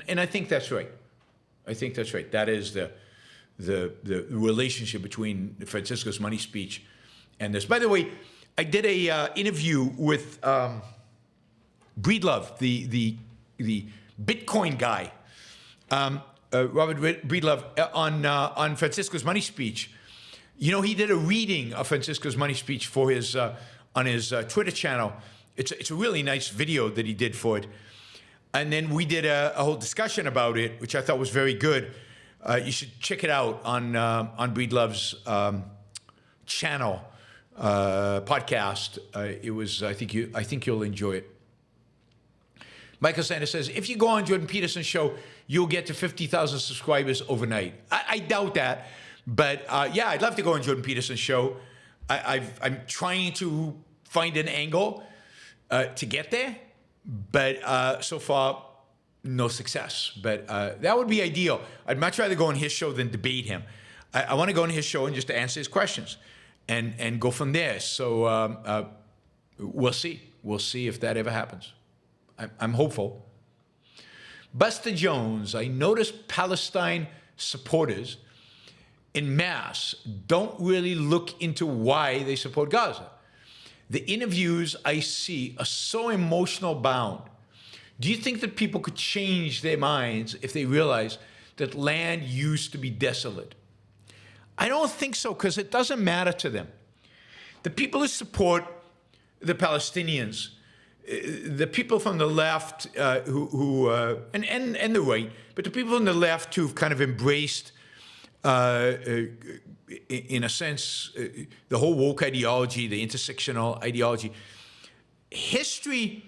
And I think that's right. I think that's right. That is the relationship between Francisco's money speech and this. By the way, I did a interview with Breedlove, the Bitcoin guy, Robert Breedlove, on Francisco's money speech. You know, he did a reading of Francisco's money speech for his on his Twitter channel. It's a really nice video that he did for it. And then we did a whole discussion about it, which I thought was very good. You should check it out on Breedlove's channel podcast. It was I think you'll enjoy it. Michael Sanders says, if you go on Jordan Peterson's show, you'll get to 50,000 subscribers overnight. I doubt that, but yeah, I'd love to go on Jordan Peterson's show. I'm trying to find an angle to get there, but so far, no success. But that would be ideal. I'd much rather go on his show than debate him. I want to go on his show and just answer his questions and go from there. So we'll see. We'll see if that ever happens. I'm hopeful. Buster Jones, I noticed Palestine supporters en masse don't really look into why they support Gaza. The interviews I see are so emotional bound. Do you think that people could change their minds if they realize that land used to be desolate? I don't think so, because it doesn't matter to them. The people who support the Palestinians, the people from the left and the right, but the people from the left who've kind of embraced, in a sense, the whole woke ideology, the intersectional ideology, history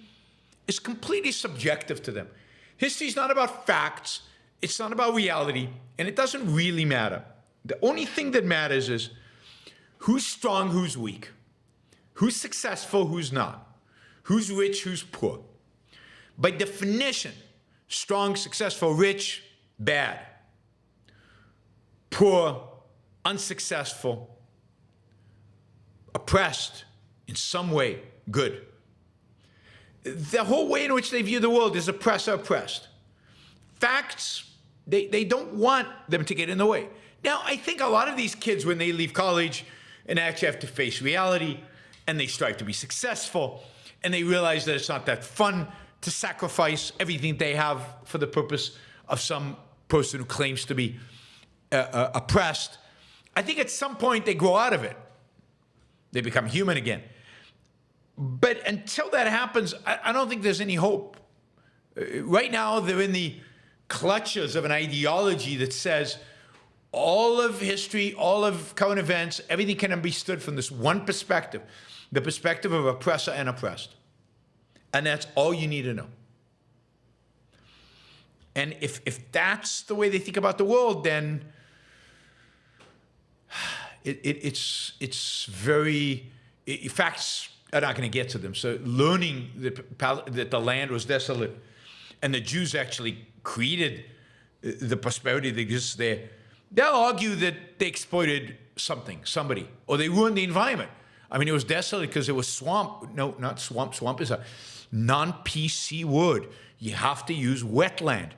is completely subjective to them. History is not about facts, it's not about reality, and it doesn't really matter. The only thing that matters is who's strong, who's weak, who's successful, who's not. Who's rich, who's poor. By definition, strong, successful, rich, bad. Poor, unsuccessful, oppressed, in some way, good. The whole way in which they view the world is oppressor, oppressed. Facts, they don't want them to get in the way. Now, I think a lot of these kids, when they leave college and actually have to face reality, and they strive to be successful, and they realize that it's not that fun to sacrifice everything they have for the purpose of some person who claims to be oppressed. I think at some point they grow out of it. They become human again. But until that happens, I don't think there's any hope. Right now, they're in the clutches of an ideology that says all of history, all of current events, everything can be stood from this one perspective. The perspective of oppressor and oppressed. And that's all you need to know. And if that's the way they think about the world, then it's very, facts are not going to get to them. So learning that the land was desolate and the Jews actually created the prosperity that exists there, they'll argue that they exploited somebody, or they ruined the environment. I mean, it was desolate because it was swamp. No, not swamp. Swamp is a non-PC word. You have to use wetland.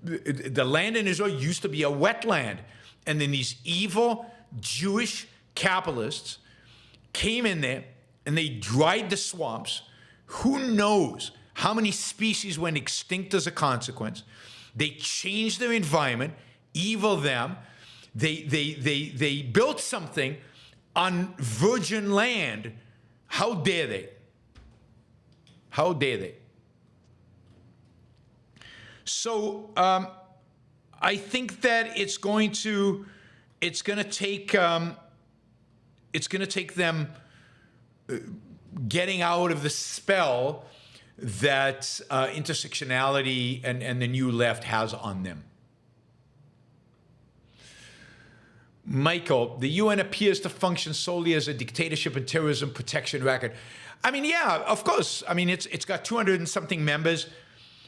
The land in Israel used to be a wetland. And then these evil Jewish capitalists came in there and they dried the swamps. Who knows how many species went extinct as a consequence? They changed their environment, evil them. They built something on virgin land. How dare they? How dare they? So I think that it's going to take them getting out of the spell that intersectionality and the new left has on them. Michael, the UN appears to function solely as a dictatorship and terrorism protection racket. I mean, yeah, of course. I mean, it's got 200 and something members.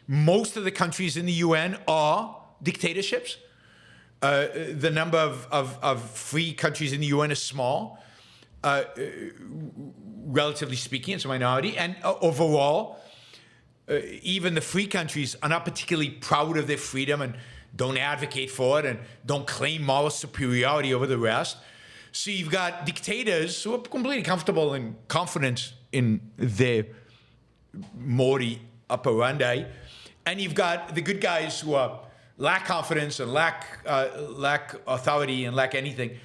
Most of the countries in the UN are dictatorships. The number of free countries in the UN is small. Relatively speaking, it's a minority. And overall, even the free countries are not particularly proud of their freedom and don't advocate for it and don't claim moral superiority over the rest. So you've got dictators who are completely comfortable and confident in their modi operandi, and you've got the good guys who lack confidence and lack authority and lack anything.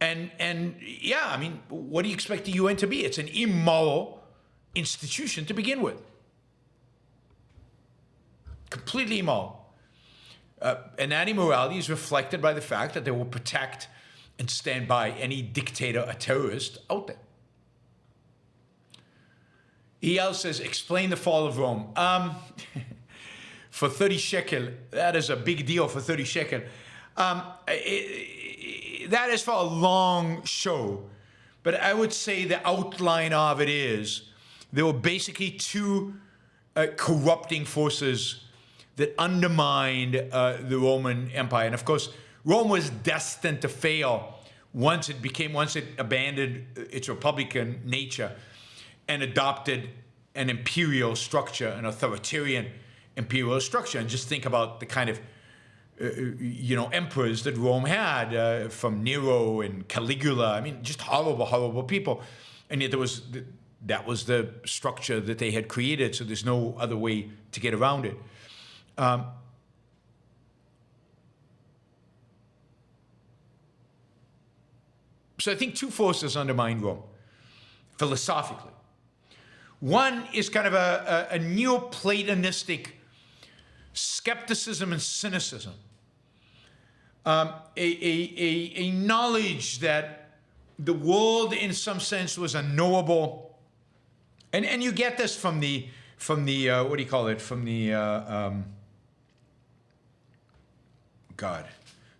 And yeah, I mean, what do you expect the UN to be? It's an immoral institution to begin with. Completely immoral. And that immorality is reflected by the fact that they will protect and stand by any dictator or terrorist out there. EL says, explain the fall of Rome. For 30 shekel, that is a big deal for 30 shekel. That is for a long show. But I would say the outline of it is there were basically two corrupting forces that undermined the Roman Empire. And of course, Rome was destined to fail once it abandoned its republican nature and adopted an imperial structure, an authoritarian imperial structure. And just think about the kind of emperors that Rome had, from Nero and Caligula. I mean, just horrible, horrible people. And yet that was the structure that they had created, so there's no other way to get around it. So I think two forces undermine Rome, philosophically. One is kind of a Neoplatonistic skepticism and cynicism, a knowledge that the world, in some sense, was unknowable, and you get this from the what do you call it? From the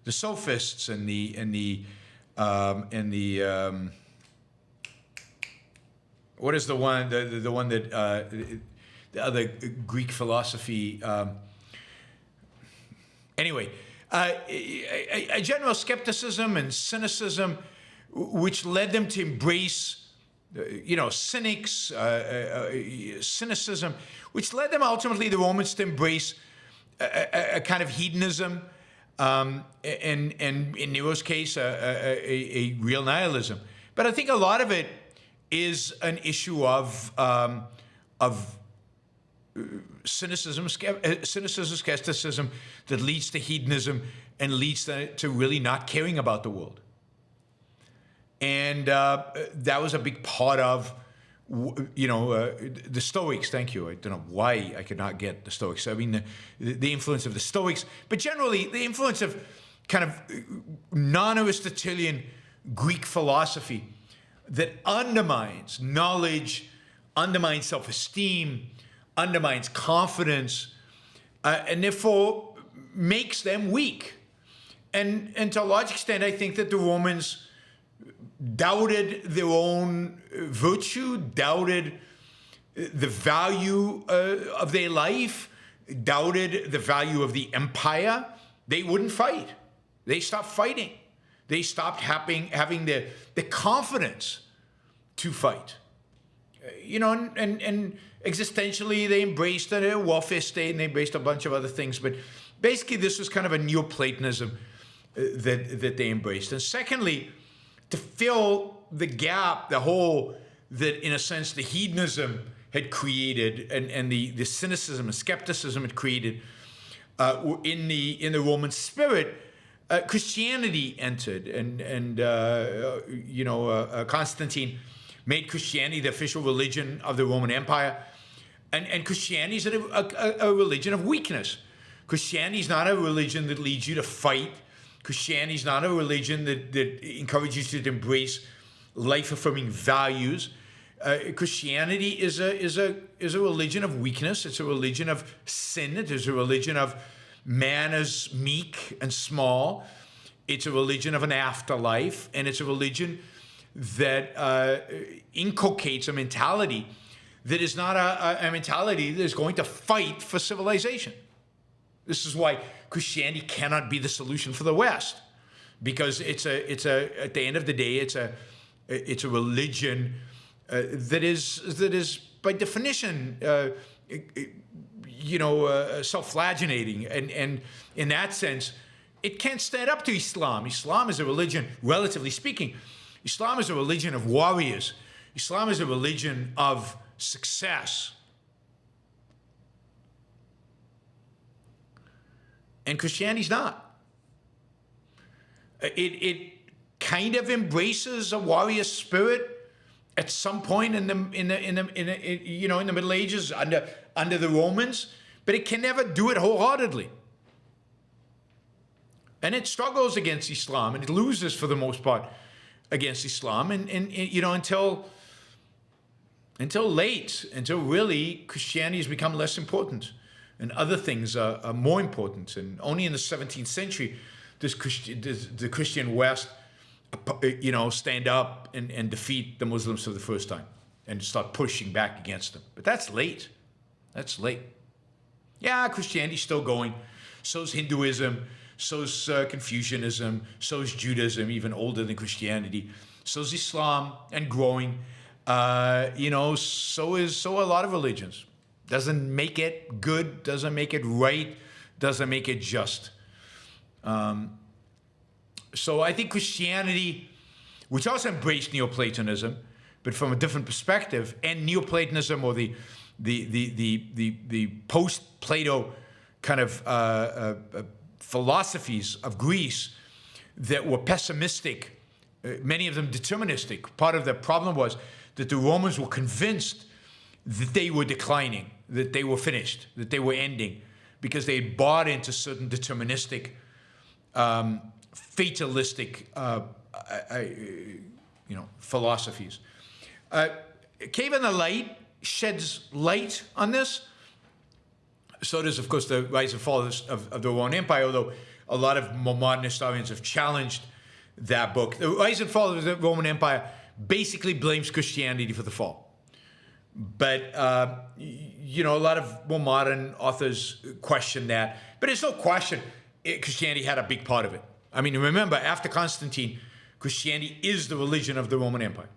the sophists and the what is the one that the other Greek philosophy. Anyway, a general skepticism and cynicism, which led them to embrace, cynics, cynicism, which led them ultimately, the Romans, to embrace a kind of hedonism, and in Nero's case, a real nihilism. But I think a lot of it is an issue of cynicism, skepticism that leads to hedonism and leads to really not caring about the world. And that was a big part of, the Stoics. Thank you. I don't know why I could not get the Stoics. I mean, the influence of the Stoics, but generally the influence of kind of non-Aristotelian Greek philosophy that undermines knowledge, undermines self-esteem, undermines confidence, and therefore makes them weak. And to a large extent, I think that the Romans doubted their own virtue, doubted the value of their life, doubted the value of the empire. They wouldn't fight. They stopped fighting. They stopped having the confidence to fight. And existentially, they embraced a welfare state and they embraced a bunch of other things. But basically, this was kind of a Neoplatonism that they embraced. And secondly, to fill the gap, the hole that, in a sense, the hedonism had created and the cynicism and skepticism had created in the Roman spirit, Christianity entered, and Constantine made Christianity the official religion of the Roman Empire, and Christianity is a religion of weakness. Christianity is not a religion that leads you to fight. Christianity is not a religion that encourages you to embrace life-affirming values. Christianity is a religion of weakness. It's a religion of sin. It is a religion of man as meek and small. It's a religion of an afterlife, and it's a religion that inculcates a mentality that is not a mentality that is going to fight for civilization. This is why Christianity cannot be the solution for the West, because it's at the end of the day, it's a religion that is by definition self-flagellating, and in that sense, it can't stand up to Islam. Islam is a religion, relatively speaking. Islam is a religion of warriors. Islam is a religion of success. And Christianity's not. It kind of embraces a warrior spirit at some point in the Middle Ages under the Romans, but it can never do it wholeheartedly. And it struggles against Islam, and it loses for the most part against Islam, and until really Christianity has become less important, and other things are more important. And only in the 17th century does the Christian West, stand up and defeat the Muslims for the first time and start pushing back against them. But that's late. That's late. Yeah, Christianity's still going. So's Hinduism. So's Confucianism. So's Judaism, even older than Christianity. So's Islam, and growing. So are a lot of religions. Doesn't make it good, doesn't make it right, doesn't make it just. So I think Christianity, which also embraced Neoplatonism, but from a different perspective, and Neoplatonism, or the post-Plato kind of philosophies of Greece that were pessimistic, many of them deterministic. Part of the problem was that the Romans were convinced that they were declining, that they were finished, that they were ending, because they had bought into certain deterministic, fatalistic, philosophies. Cave in the Light sheds light on this. So does, of course, the Rise and Fall of the Roman Empire, although a lot of more modern historians have challenged that book. The Rise and Fall of the Roman Empire basically blames Christianity for the fall. But, a lot of more modern authors question that. But there's no question Christianity had a big part of it. I mean, remember, after Constantine, Christianity is the religion of the Roman Empire.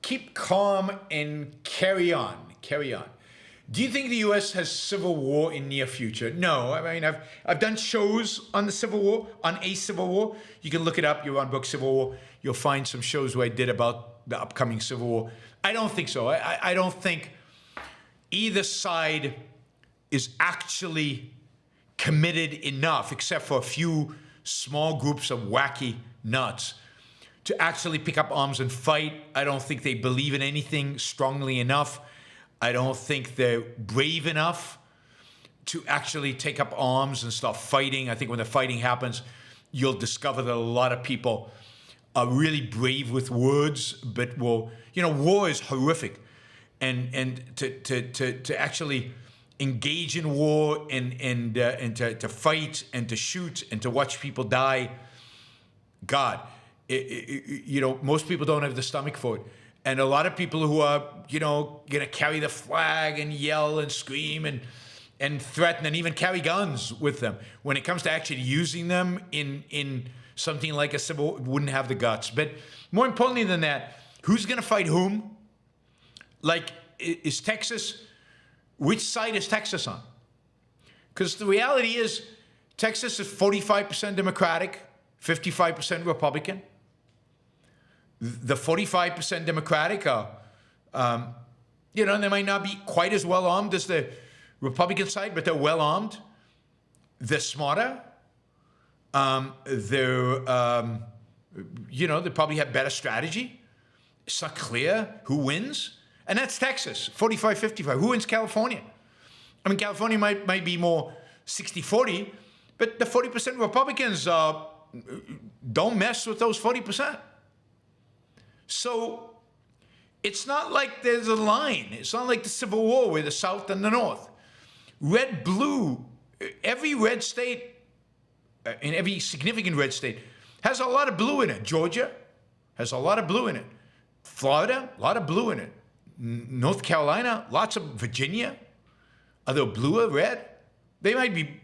Keep calm and carry on. Do you think the U.S. has civil war in near future? No. I mean, I've done shows on the Civil War, on a Civil War. You can look it up. You're on book Civil War. You'll find some shows where I did about the upcoming Civil War. I don't think so. I don't think either side is actually committed enough, except for a few small groups of wacky nuts, to actually pick up arms and fight. I don't think they believe in anything strongly enough. I don't think they're brave enough to actually take up arms and start fighting. I think when the fighting happens, you'll discover that a lot of people are really brave with words, but war is horrific. And to actually engage in war and to fight and to shoot and to watch people die, God, most people don't have the stomach for it. And a lot of people who are, going to carry the flag and yell and scream and threaten and even carry guns with them, when it comes to actually using them in something like a civil war, wouldn't have the guts. But more importantly than that, who's going to fight whom? Like, is Texas, which side is Texas on? Because the reality is, Texas is 45% Democratic, 55% Republican. The 45% Democratic are, they might not be quite as well armed as the Republican side, but they're well armed. They're smarter. They're You know, they probably have better strategy. It's not clear who wins. And that's Texas, 45-55. Who wins California? I mean, California might be more 60-40, but the 40% Republicans don't mess with those 40%. So it's not like there's a line. It's not like the Civil War where the South and the North. Red, blue, every red state, in every significant red state, has a lot of blue in it. Georgia has a lot of blue in it. Florida, a lot of blue in it. North Carolina, lots of Virginia. Are they blue or red? They might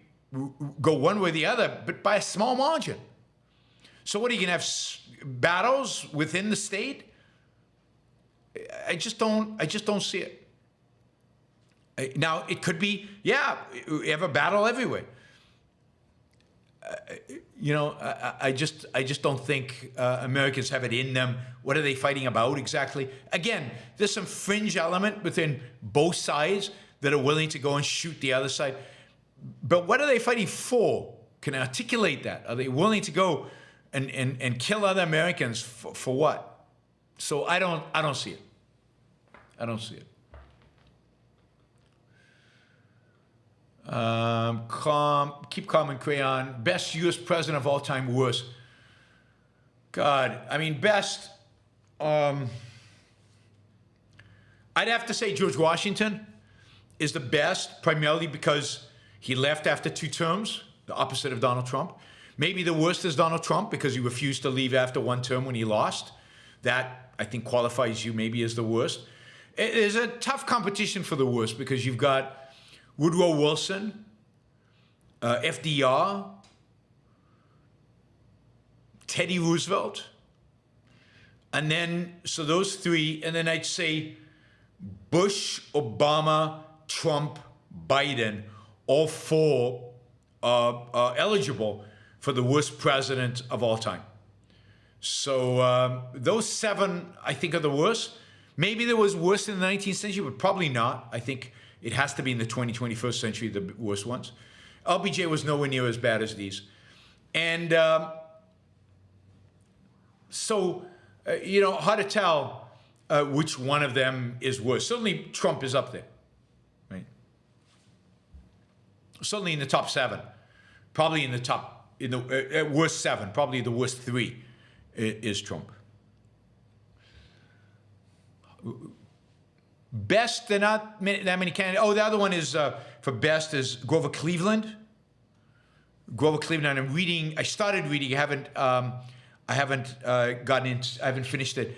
go one way or the other, but by a small margin. So what are you going to have battles within the state? I just don't see it. Now it could be, yeah, you have a battle everywhere. You know, I just don't think Americans have it in them. What are they fighting about exactly? Again, there's some fringe element within both sides that are willing to go and shoot the other side. But what are they fighting for? Can I articulate that? Are they willing to go and kill other Americans for what? So I don't see it. I don't see it. Keep calm and crayon. Best U.S. president of all time, worst. God, I mean, best. I'd have to say George Washington is the best, primarily because he left after 2 terms, the opposite of Donald Trump. Maybe the worst is Donald Trump because he refused to leave after 1 term when he lost. That, I think, qualifies you maybe as the worst. It is a tough competition for the worst because you've got Woodrow Wilson, FDR, Teddy Roosevelt, and then, so those 3, and then I'd say Bush, Obama, Trump, Biden, all 4 are eligible for the worst president of all time. So those 7, I think, are the worst. Maybe there was worse in the 19th century, but probably not. I think it has to be in the 21st century, the worst ones. LBJ was nowhere near as bad as these. And so, you know, hard to tell which one of them is worse. Certainly Trump is up there, right? Certainly in the top 7. Probably in the top, in the worst 7, probably the worst 3 is Trump. Best, there are not that many candidates. Oh, the other one is, for best, is Grover Cleveland. Grover Cleveland, I'm reading, I started reading, I haven't finished it.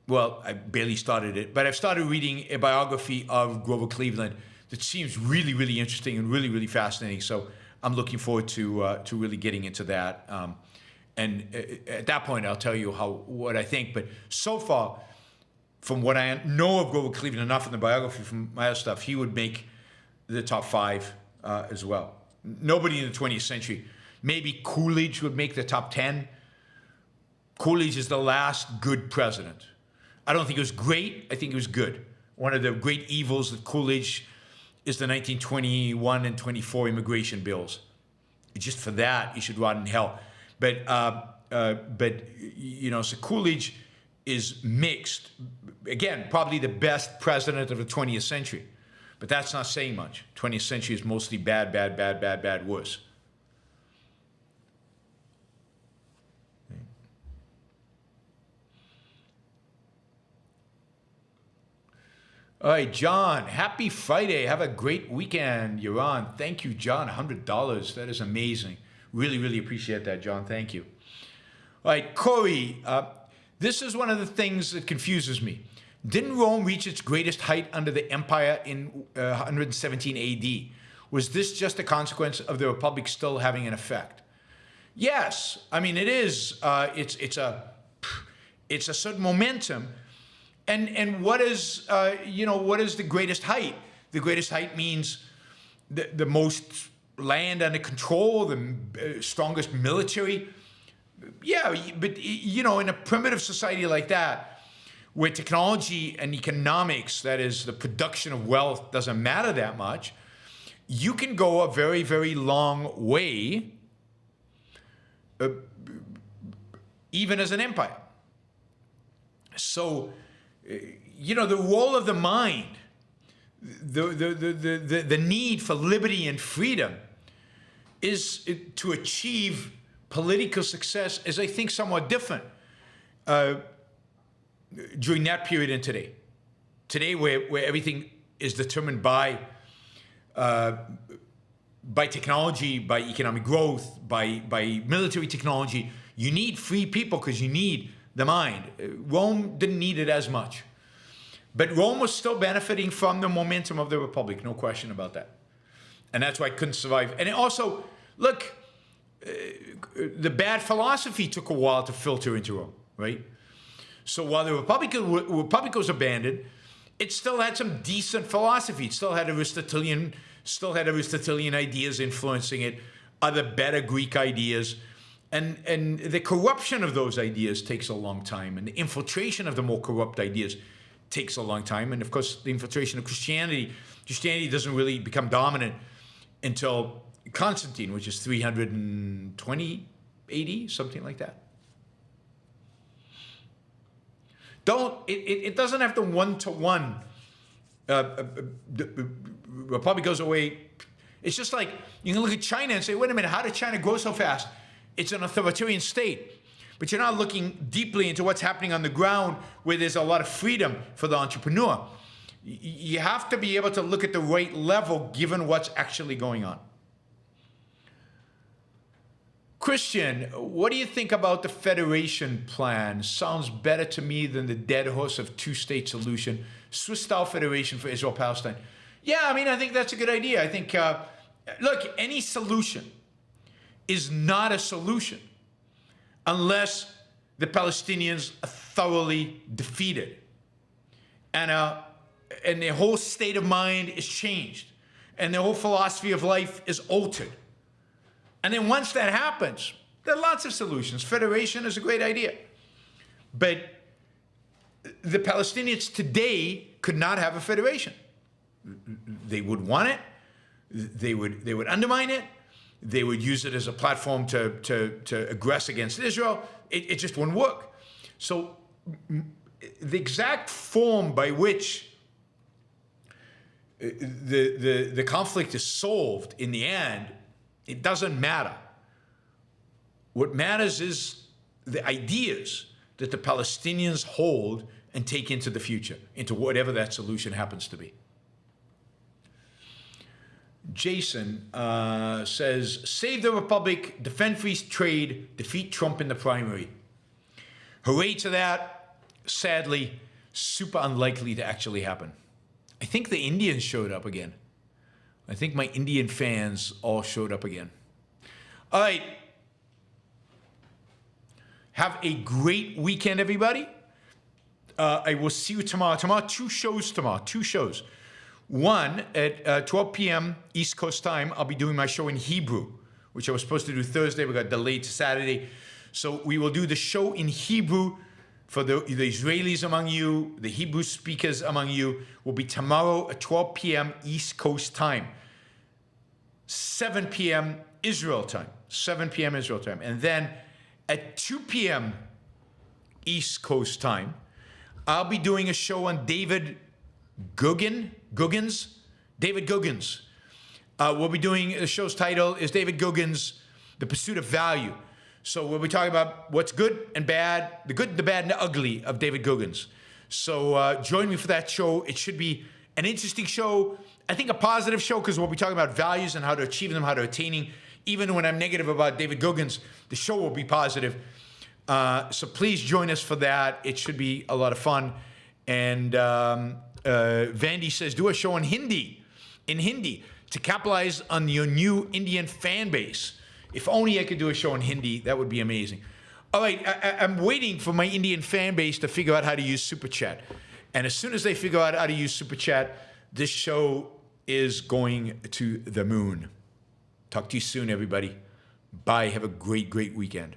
Well, I barely started it, but I've started reading a biography of Grover Cleveland that seems really, really interesting and really, really fascinating. So I'm looking forward to really getting into that. And at that point, I'll tell you what I think. But so far, from what I know of Grover Cleveland, enough in the biography from my other stuff, he would make the top 5 as well. Nobody in the 20th century. Maybe Coolidge would make the top 10. Coolidge is the last good president. I don't think it was great. I think it was good. One of the great evils of Coolidge is the 1921 and 24 immigration bills. Just for that, you should rot in hell. But you know, so Coolidge is mixed. Again, probably the best president of the 20th century. But that's not saying much. 20th century is mostly bad, worse. All right, John, happy Friday. Have a great weekend. Yaron, thank you, John. $100. That is amazing. Really, really appreciate that, John. Thank you. All right, Corey, this is one of the things that confuses me. Didn't Rome reach its greatest height under the empire in 117 AD? Was this just a consequence of the Republic still having an effect? Yes. I mean, it is. It's a certain momentum. And what is, what is the greatest height? The greatest height means the most land under control, the strongest military. Yeah, but, in a primitive society like that, where technology and economics, that is the production of wealth, doesn't matter that much, you can go a very, very long way even as an empire. So, the role of the mind, the need for liberty and freedom is to achieve political success is, I think, somewhat different during that period and today. Today, where everything is determined by technology, by economic growth, by military technology, you need free people because you need the mind. Rome didn't need it as much. But Rome was still benefiting from the momentum of the Republic, no question about that. And that's why it couldn't survive. And it also, look, the bad philosophy took a while to filter into Rome, right? So while the Republic was abandoned, it still had some decent philosophy. It still had Aristotelian ideas influencing it, other better Greek ideas. And the corruption of those ideas takes a long time. And the infiltration of the more corrupt ideas takes a long time. And of course, the infiltration of Christianity doesn't really become dominant until Constantine, which is 320 AD, something like that. It doesn't have to one-to-one. The Republic goes away. It's just like, you can look at China and say, wait a minute, how did China grow so fast? It's an authoritarian state. But you're not looking deeply into what's happening on the ground where there's a lot of freedom for the entrepreneur. You have to be able to look at the right level given what's actually going on. Christian, what do you think about the federation plan? Sounds better to me than the dead horse of two-state solution. Swiss-style federation for Israel-Palestine. Yeah, I think that's a good idea. I think, look, any solution is not a solution unless the Palestinians are thoroughly defeated and their whole state of mind is changed and their whole philosophy of life is altered. And then once that happens, there are lots of solutions. Federation is a great idea. But the Palestinians today could not have a federation. They would want it. They would undermine it. They would use it as a platform to aggress against Israel. It just wouldn't work. So the exact form by which the conflict is solved in the end, it doesn't matter. What matters is the ideas that the Palestinians hold and take into the future, into whatever that solution happens to be. Jason says, save the Republic, defend free trade, defeat Trump in the primary. Hooray to that. Sadly, super unlikely to actually happen. I think the Indians showed up again. I think my Indian fans all showed up again. All right. Have a great weekend, everybody. I will see you tomorrow. Two shows. One, at 12 p.m. East Coast time, I'll be doing my show in Hebrew, which I was supposed to do Thursday, but got delayed to Saturday. So we will do the show in Hebrew for the Israelis among you, the Hebrew speakers among you, will be tomorrow at 12 p.m. East Coast time, 7 p.m. Israel time, 7 p.m. Israel time. And then at 2 p.m. East Coast time, I'll be doing a show on David Goggins. We'll be doing, the show's title is David Goggins, The Pursuit of Value. So we'll be talking about what's good and bad, the good, the bad, and the ugly of David Goggins. So join me for that show. It should be an interesting show. I think a positive show because we'll be talking about values and how to achieve them, how to attaining. Even when I'm negative about David Goggins, the show will be positive. So please join us for that. It should be a lot of fun. And Vandy says, do a show in Hindi, to capitalize on your new Indian fan base. If only I could do a show in Hindi, that would be amazing. All right, I'm waiting for my Indian fan base to figure out how to use Super Chat. And as soon as they figure out how to use Super Chat, this show is going to the moon. Talk to you soon, everybody. Bye. Have a great, great weekend.